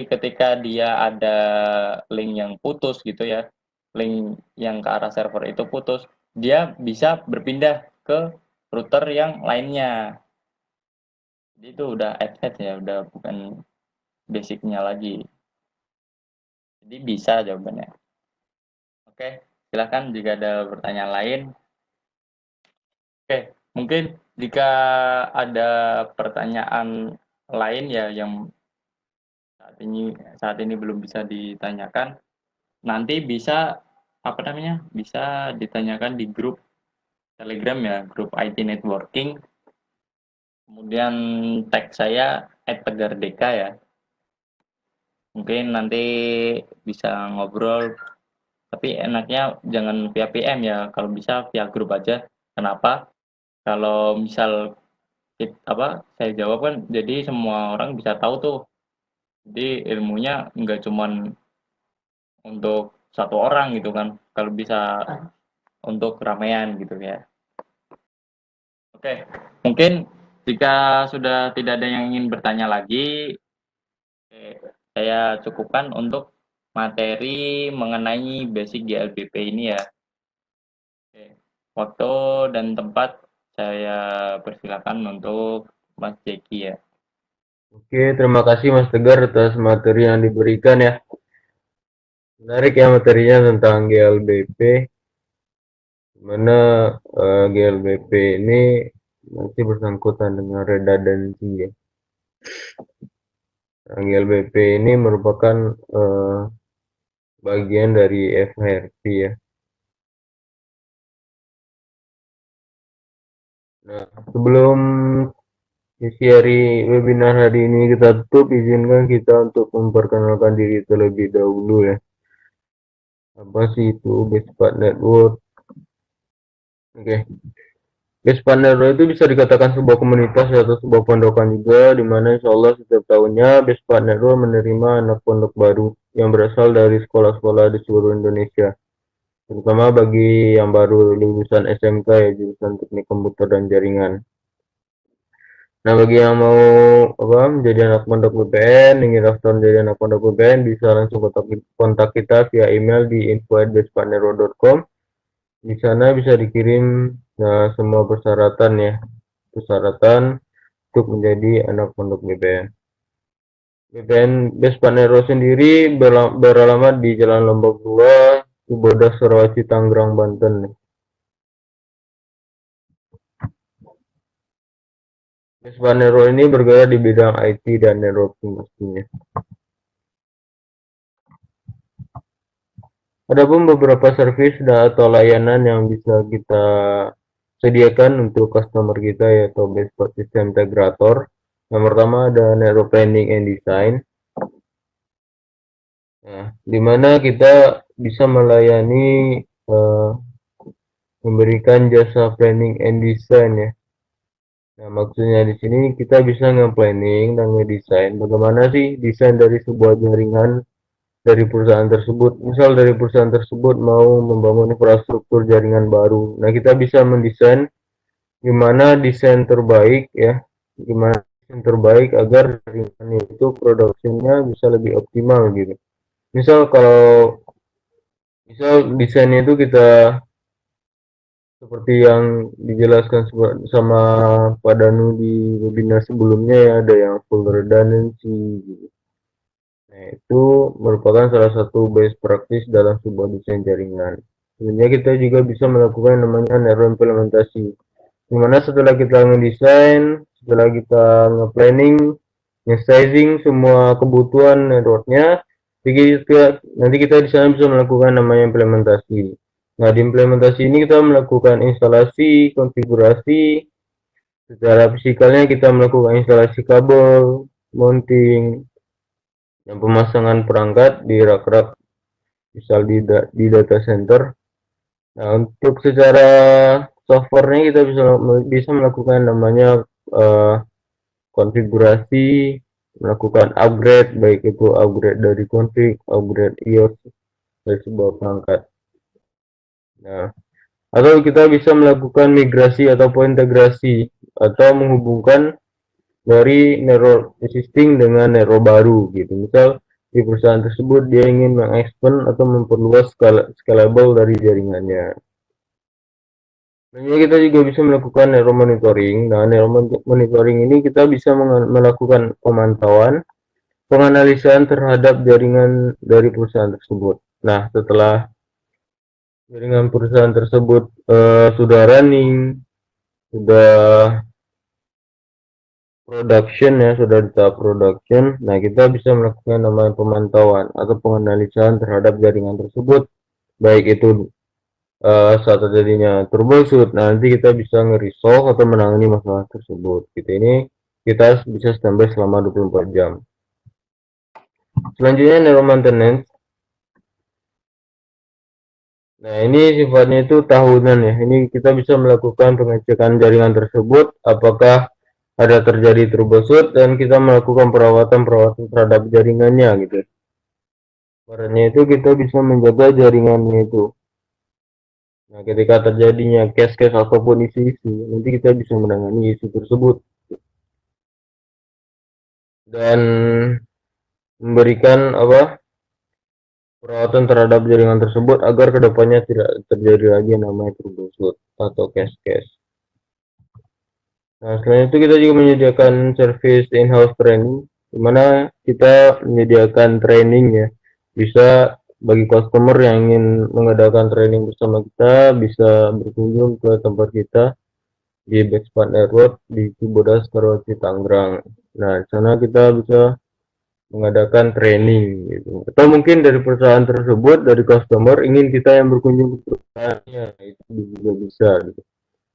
ketika dia ada link yang putus gitu ya, link yang ke arah server itu putus, dia bisa berpindah ke router yang lainnya. Jadi itu udah advance ya, udah bukan basic-nya lagi. Jadi bisa jawabannya. Oke, silahkan jika ada pertanyaan lain. Oke, mungkin jika ada pertanyaan lain ya yang saat ini belum bisa ditanyakan, nanti bisa bisa ditanyakan di grup Telegram ya, grup IT Networking. Kemudian tag saya @tegardeka ya. Mungkin nanti bisa ngobrol, tapi enaknya jangan via PM ya, kalau bisa via grup aja. Kenapa? Kalau misal saya jawab kan, jadi semua orang bisa tahu tuh. Jadi ilmunya nggak cuman untuk satu orang gitu kan, kalau bisa untuk keramaian gitu ya. Oke, mungkin jika sudah tidak ada yang ingin bertanya lagi, saya cukupkan untuk materi mengenai basic GLBP ini ya. Oke, waktu dan tempat saya persilakan untuk Mas Jeki ya. Oke, terima kasih Mas Tegar atas materi yang diberikan ya. Menarik ya materinya tentang GLBP, dimana GLBP ini masih bersangkutan dengan redundancy ya. Nah, GLBP ini merupakan bagian dari FHRP ya. Nah, sebelum sesi webinar hari ini kita tutup, izinkan kita untuk memperkenalkan diri terlebih dahulu ya. Apa sih itu Bestpat Network? Oke. Bestpat Network itu bisa dikatakan sebuah komunitas atau sebuah pondokan juga, di mana insya Allah setiap tahunnya Bestpat Network menerima anak pondok baru yang berasal dari sekolah-sekolah di seluruh Indonesia, terutama bagi yang baru lulusan SMK ya, jurusan Teknik Komputer dan Jaringan. Nah, bagi yang mau menjadi anak pondok BPN, ingin daftar menjadi anak pondok BPN, bisa langsung kontak kita via email di info@bestpatnetwork.com. Di sana bisa dikirim semua persyaratan ya, persyaratan untuk menjadi anak pondok BPN. BPN Bestpat Network sendiri beralamat di Jalan Lombok 2, Cibodas, Surawaci, Tangerang, Banten. Bestpat Network ini bergerak di bidang IT dan networking pastinya. Adapun beberapa service atau layanan yang bisa kita sediakan untuk customer kita yaitu Bestpat System Integrator. Yang pertama ada Network Planning and Design. Nah, di mana kita bisa melayani memberikan jasa planning and design ya. Nah, maksudnya di sini kita bisa nge-planning dan nge-design bagaimana sih desain dari sebuah jaringan dari perusahaan tersebut. Misal dari perusahaan tersebut mau membangun infrastruktur jaringan baru. Nah, kita bisa mendesain gimana desain terbaik ya, gimana desain terbaik agar jaringan itu produksinya bisa lebih optimal gitu. Misal desainnya itu kita seperti yang dijelaskan sama Pak Danu di webinar sebelumnya ya, ada yang full redundancy gitu. Nah, itu merupakan salah satu best practice dalam sebuah desain jaringan. Sebenarnya kita juga bisa melakukan yang namanya network implementasi. Dimana setelah kita ngedesain, setelah kita nge-planning, nge-sizing semua kebutuhan networknya, nanti kita di sana bisa melakukan namanya implementasi. Nah, di implementasi ini kita melakukan instalasi, konfigurasi, secara fisikalnya kita melakukan instalasi kabel, mounting, dan pemasangan perangkat di rak-rak, misal di data center. Nah, untuk secara softwarenya kita bisa melakukan namanya konfigurasi, melakukan upgrade, baik itu upgrade dari config, upgrade IOS dari sebuah perangkat. Nah, atau kita bisa melakukan migrasi ataupun integrasi atau menghubungkan dari network existing dengan network baru gitu. Misal di perusahaan tersebut dia ingin mengekspand atau memperluas scalable dari jaringannya. Dan kita juga bisa melakukan network monitoring. Nah, network monitoring ini kita bisa melakukan pemantauan, penganalisan terhadap jaringan dari perusahaan tersebut. Nah, setelah jaringan perusahaan tersebut sudah running, sudah production ya, sudah di tahap production. Nah, kita bisa melakukan namanya pemantauan atau penganalisan terhadap jaringan tersebut, baik itu saat terjadinya troubleshoot. Nah, nanti kita bisa nge-resolve atau menangani masalah tersebut. Kita bisa standby selama 24 jam. Selanjutnya network maintenance. Nah, ini sifatnya itu tahunan ya. Ini kita bisa melakukan pengecekan jaringan tersebut apakah ada terjadi troubleshoot dan kita melakukan perawatan terhadap jaringannya gitu. Caranya itu kita bisa menjaga jaringannya itu. Nah, ketika terjadinya case-case ataupun isu-isu, nanti kita bisa menangani isu tersebut dan memberikan perawatan terhadap jaringan tersebut agar kedepannya tidak terjadi lagi namanya troubleshoot atau case-case. Nah, selain itu kita juga menyediakan service in-house training, di mana kita menyediakan training ya. Bisa bagi customer yang ingin mengadakan training bersama kita, bisa berkunjung ke tempat kita di Backspander Road di Cibodas, Karawaci, Tangerang. Nah, di sana kita bisa mengadakan training gitu. Atau mungkin dari perusahaan tersebut, dari customer ingin kita yang berkunjung ke perusahaannya, itu juga bisa gitu.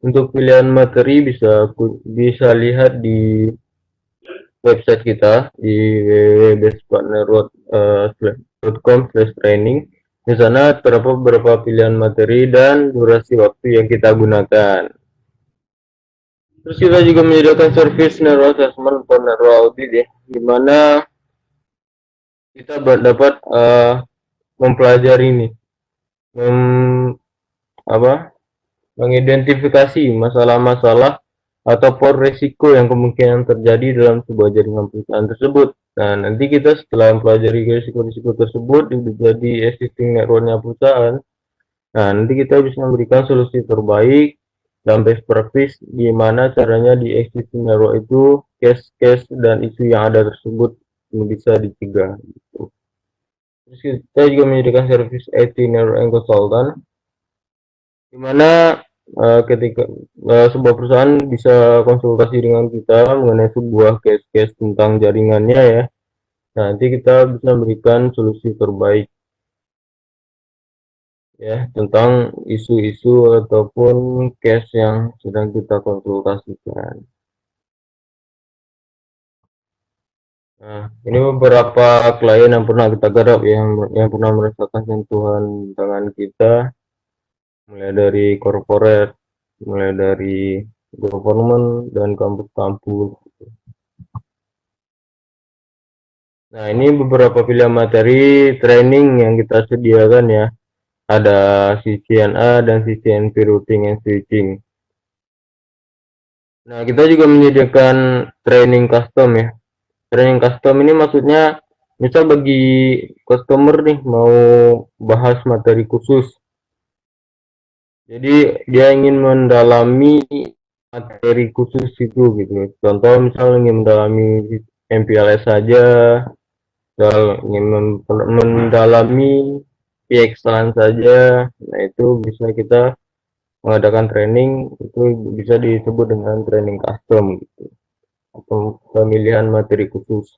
Untuk pilihan materi bisa lihat di website kita di www.bestpartnerroad.com/training. Di sana terdapat beberapa pilihan materi dan durasi waktu yang kita gunakan. Terus kita juga menyediakan service narrow assessment atau narrow audit ya, di mana kita dapat mempelajari nih, mengidentifikasi masalah-masalah ataupun risiko yang kemungkinan terjadi dalam sebuah jaringan perusahaan tersebut. Nah, nanti kita setelah mempelajari risiko-risiko tersebut jadi existing networknya perusahaan, nah nanti kita bisa memberikan solusi terbaik dan best practice gimana caranya di existing network itu case-case dan isu yang ada tersebut bisa dicegah gitu. Terus kita juga menyediakan service IT network and consultant, di mana ketika sebuah perusahaan bisa konsultasi dengan kita mengenai sebuah case-case tentang jaringannya ya. Nah, nanti kita bisa memberikan solusi terbaik ya tentang isu-isu ataupun case yang sedang kita konsultasikan. Nah, ini beberapa klien yang pernah kita garap yang pernah merasakan sentuhan tangan kita, mulai dari corporate, mulai dari government dan kampus-kampus. Nah, ini beberapa pilihan materi training yang kita sediakan ya. Ada CCNA dan CCNP routing and switching. Nah, kita juga menyediakan training custom ya. Training custom ini maksudnya misal bagi customer nih mau bahas materi khusus. Jadi dia ingin mendalami materi khusus itu gitu. Contoh misal ingin mendalami MPLS saja, ingin mendalami PXLAN saja. Nah, itu bisa kita mengadakan training, itu bisa disebut dengan training custom gitu, atau pemilihan materi khusus.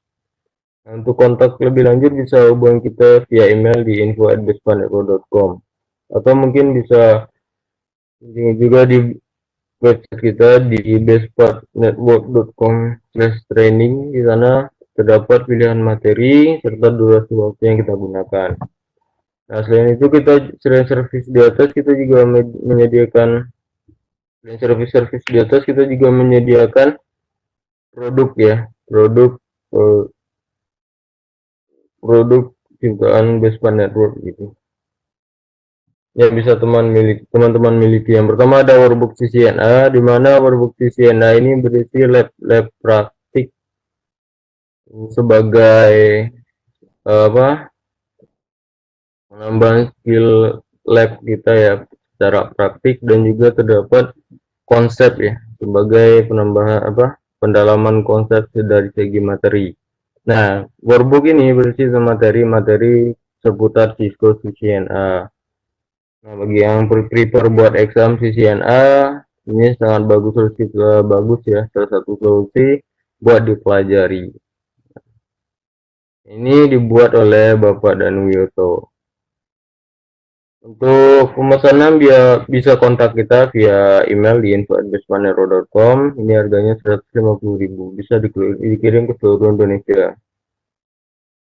Nah, untuk kontak lebih lanjut bisa hubungi kita via email di info@bestpartnerroad.com, atau mungkin bisa juga di website kita di bestpartnetwork.com/training. Di sana terdapat pilihan materi serta durasi waktu yang kita gunakan. Nah, selain itu selain service di atas kita juga menyediakan produk ya, produk ciptaan Bestpan Network gitu. Yang bisa teman-teman miliki. Yang pertama ada workbook CCNA, di mana workbook CCNA ini berisi lab praktik sebagai menambah skill lab kita ya secara praktik, dan juga terdapat konsep ya sebagai pendalaman konsep dari segi materi. Nah, workbook ini berisi materi seputar Cisco CCNA. Nah, bagi yang prepare buat exam CCNA, ini sangat bagus ya, salah satu solusi buat dipelajari. Ini dibuat oleh Bapak Danwiyoto. Untuk pemesanan bisa kontak kita via email di info@bestpartnerroad.com. Ini harganya 150.000, bisa dikirim ke seluruh Indonesia.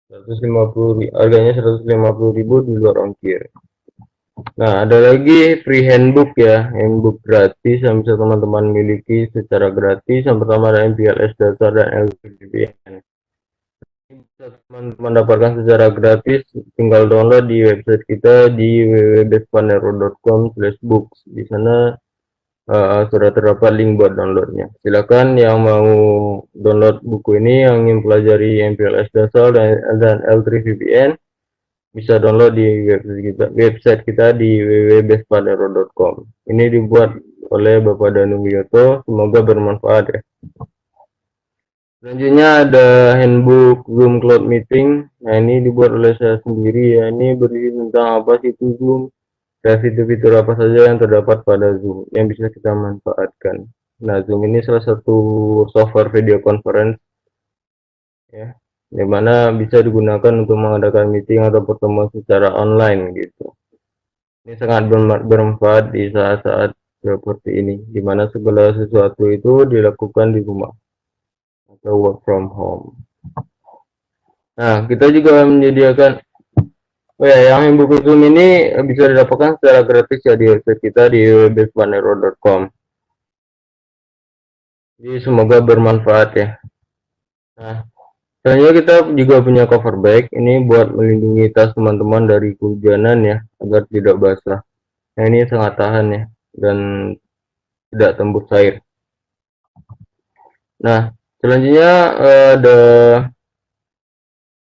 Harganya 150.000 di luar ongkir. Nah, ada lagi free handbook ya, handbook gratis yang bisa teman-teman miliki secara gratis. Yang pertama ada MPLS dasar dan LPDPN. Bisa teman-teman dapatkan secara gratis, tinggal download di website kita di www.bespanero.com/books. Di sana sudah terdapat link buat downloadnya. Silakan yang mau download buku ini yang ingin pelajari MPLS dasar dan L3VPN bisa download di website kita di www.bespanero.com. Ini dibuat oleh Bapak Danu Wiyoto, semoga bermanfaat ya. Selanjutnya ada handbook Zoom Cloud Meeting. Nah, ini dibuat oleh saya sendiri ya. Ini berisi tentang apa sih itu Zoom, dan fitur-fitur apa saja yang terdapat pada Zoom yang bisa kita manfaatkan. Nah, Zoom ini salah satu software video conference ya, di mana bisa digunakan untuk mengadakan meeting atau pertemuan secara online gitu. Ini sangat bermanfaat di saat-saat seperti ini, di mana segala sesuatu itu dilakukan di rumah atau work from home. Nah, kita juga menyediakan yang handbook Zoom ini bisa didapatkan secara gratis ya di website kita di www.bespanero.com. Jadi semoga bermanfaat ya. Nah, selanjutnya kita juga punya cover bag. Ini buat melindungi tas teman-teman dari kehujanan ya, agar tidak basah. Nah, ini sangat tahan ya dan tidak tembus air. Nah, selanjutnya ada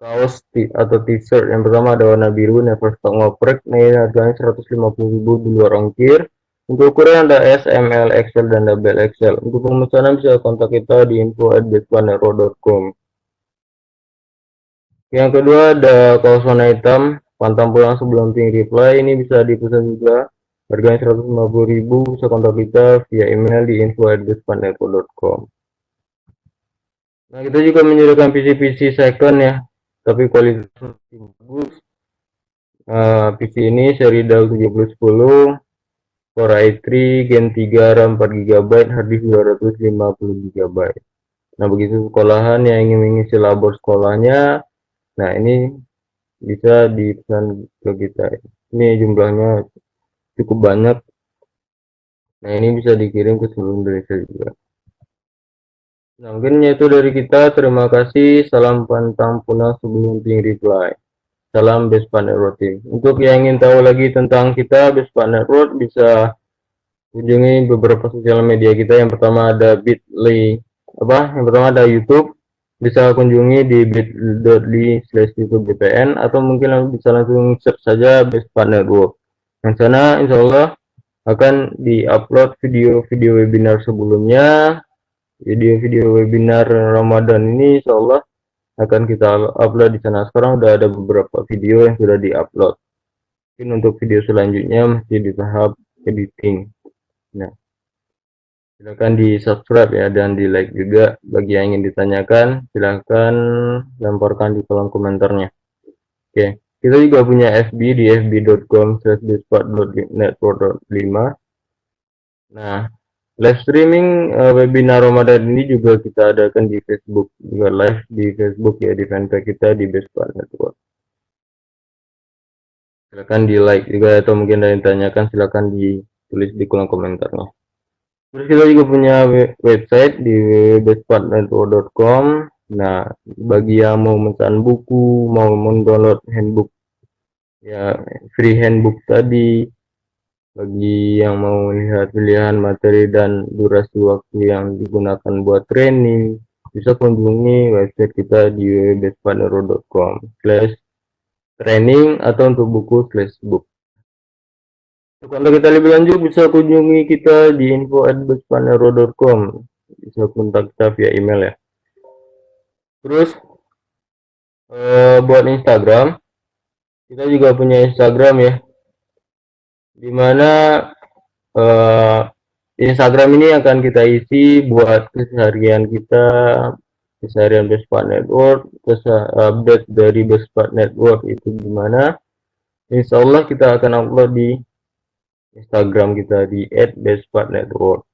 kaos atau t-shirt. Yang pertama ada warna biru, Never Stop Ngoprek. Nah, ini harganya 150.000 di luar ongkir. Untuk ukuran ada S, M, L, XL, dan double XL. Untuk pemesanan bisa kontak kita di info@bespanero.com. Yang kedua ada kaos warna hitam, pantang pulang sebelum ping reply. Ini bisa dipesan juga. Harganya 150.000, bisa kontak kita via email di info@bespanero.com. Nah, kita juga menyediakan PC-PC second ya, tapi kualitasnya bagus. PC ini seri Dell 7010, Core i3, Gen 3, RAM 4GB, harddisk 250GB. Nah, begitu sekolahan yang ingin mengisi labor sekolahnya, nah ini bisa dipesan ke kita. Ini jumlahnya cukup banyak. Nah, ini bisa dikirim ke seluruh Indonesia juga. Nah, mungkin itu dari kita. Terima kasih. Salam pantang punah sebelum ping reply. Salam Bespanero Team. Untuk yang ingin tahu lagi tentang kita Bespanero bisa kunjungi beberapa sosial media kita. Yang pertama ada bit.ly yang pertama ada YouTube. Bisa kunjungi di bit.ly/youtube-bpn atau mungkin bisa langsung search saja Bespanero. Yang sana insya Allah akan diupload video-video webinar sebelumnya. Video-video webinar Ramadan ini insya Allah akan kita upload di sana. Sekarang udah ada beberapa video yang sudah diupload. Mungkin untuk video selanjutnya masih di tahap editing. Nah, silakan di subscribe ya dan di like juga. Bagi yang ingin ditanyakan silakan lemparkan di kolom komentarnya. Oke, kita juga punya FB di fb.com/bespat.network5. Nah, live streaming webinar Ramadan ini juga kita adakan di Facebook, juga live di Facebook ya, di fanpage kita di Bespat Network. Silakan di like juga atau mungkin ada yang ditanyakan silakan ditulis di kolom komentarnya. Terus kita juga punya website di www.bestpartnetwork.com. Nah, bagi yang mau memesan buku, mau mendownload handbook ya, free handbook tadi, bagi yang mau melihat pilihan materi dan durasi waktu yang digunakan buat training, bisa kunjungi website kita di www.bespanero.com/training atau untuk buku/book. Untuk kita lebih lanjut bisa kunjungi kita di info@bespanero.com. Bisa kontak kita via email ya. Terus buat Instagram, kita juga punya Instagram ya, dimana Instagram ini akan kita isi buat keseharian kita, keseharian Bespat Network, update dari Bespat Network itu gimana. Insya Allah kita akan upload di Instagram kita di @bespat_network.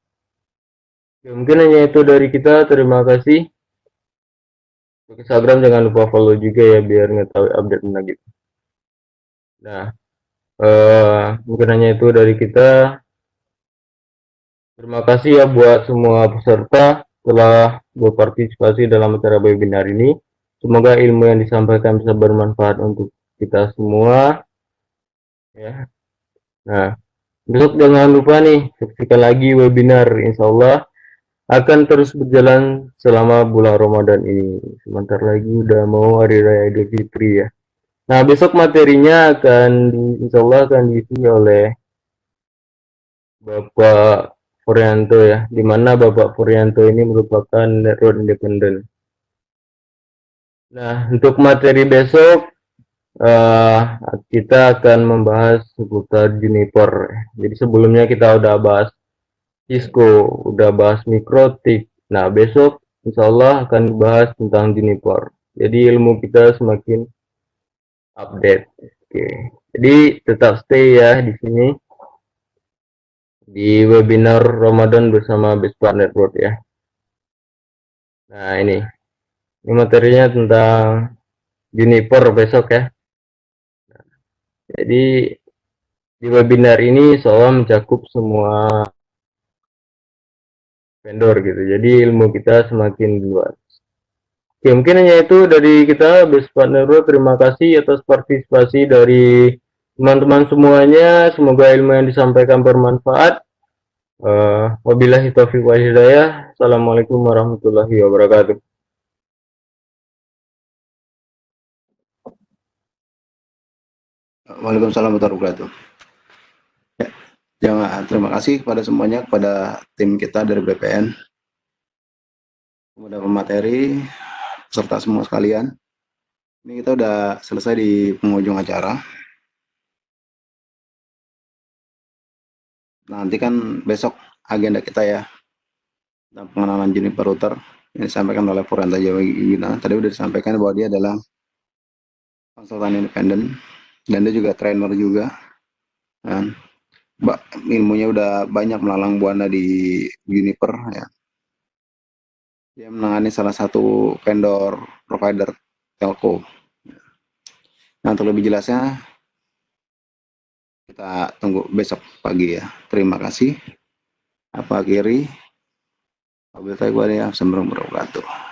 Mungkin hanya itu dari kita. Terima kasih. Untuk Instagram jangan lupa follow juga ya biar ngetahui update lagi. Nah, Mungkin hanya itu dari kita. Terima kasih ya buat semua peserta telah berpartisipasi dalam acara webinar ini. Semoga ilmu yang disampaikan bisa bermanfaat untuk kita semua. Ya. Nah, besok jangan lupa nih, saksikan lagi webinar. Insya Allah akan terus berjalan selama bulan Ramadan ini. Sebentar lagi udah mau Hari Raya Idul Fitri ya. Nah, besok materinya insya Allah akan diisi oleh Bapak Puryanto ya, di mana Bapak Puryanto ini merupakan network independen. Nah, untuk materi besok kita akan membahas seputar Juniper. Jadi sebelumnya kita udah bahas Cisco, udah bahas Mikrotik. Nah, besok insya Allah akan dibahas tentang Juniper. Jadi ilmu kita semakin update. Oke. Jadi tetap stay ya di sini di webinar Ramadan bersama Bespa Network ya. Nah, ini materinya tentang Juniper besok ya. Jadi di webinar ini seolah mencakup semua vendor gitu. Jadi ilmu kita semakin luas. Oke, mungkin hanya itu dari kita Bespa Network. Terima kasih atas partisipasi dari teman-teman semuanya. Semoga ilmu yang disampaikan bermanfaat. Wabillahi taufiq wal hidayah. Assalamualaikum warahmatullahi wabarakatuh. Waalaikumsalam warahmatullahi wabarakatuh. Ya, terima kasih kepada semuanya, kepada tim kita dari BPN, kepada pemateri, serta semua sekalian. Ini kita udah selesai di penghujung acara. Nanti kan besok agenda kita ya, tentang pengenalan Juniper Router yang disampaikan oleh Puryanto Jawagina. Tadi udah disampaikan bahwa dia adalah konsultan independen dan dia juga trainer juga. Dan ilmunya udah banyak melalang buana di Juniper ya. Dia menangani salah satu vendor provider telco. Nah, untuk lebih jelasnya kita tunggu besok pagi ya. Terima kasih. Apa akhiri? Wabillahi taufiq wal hidayah. Assalamualaikum warahmatullahi wabarakatuh.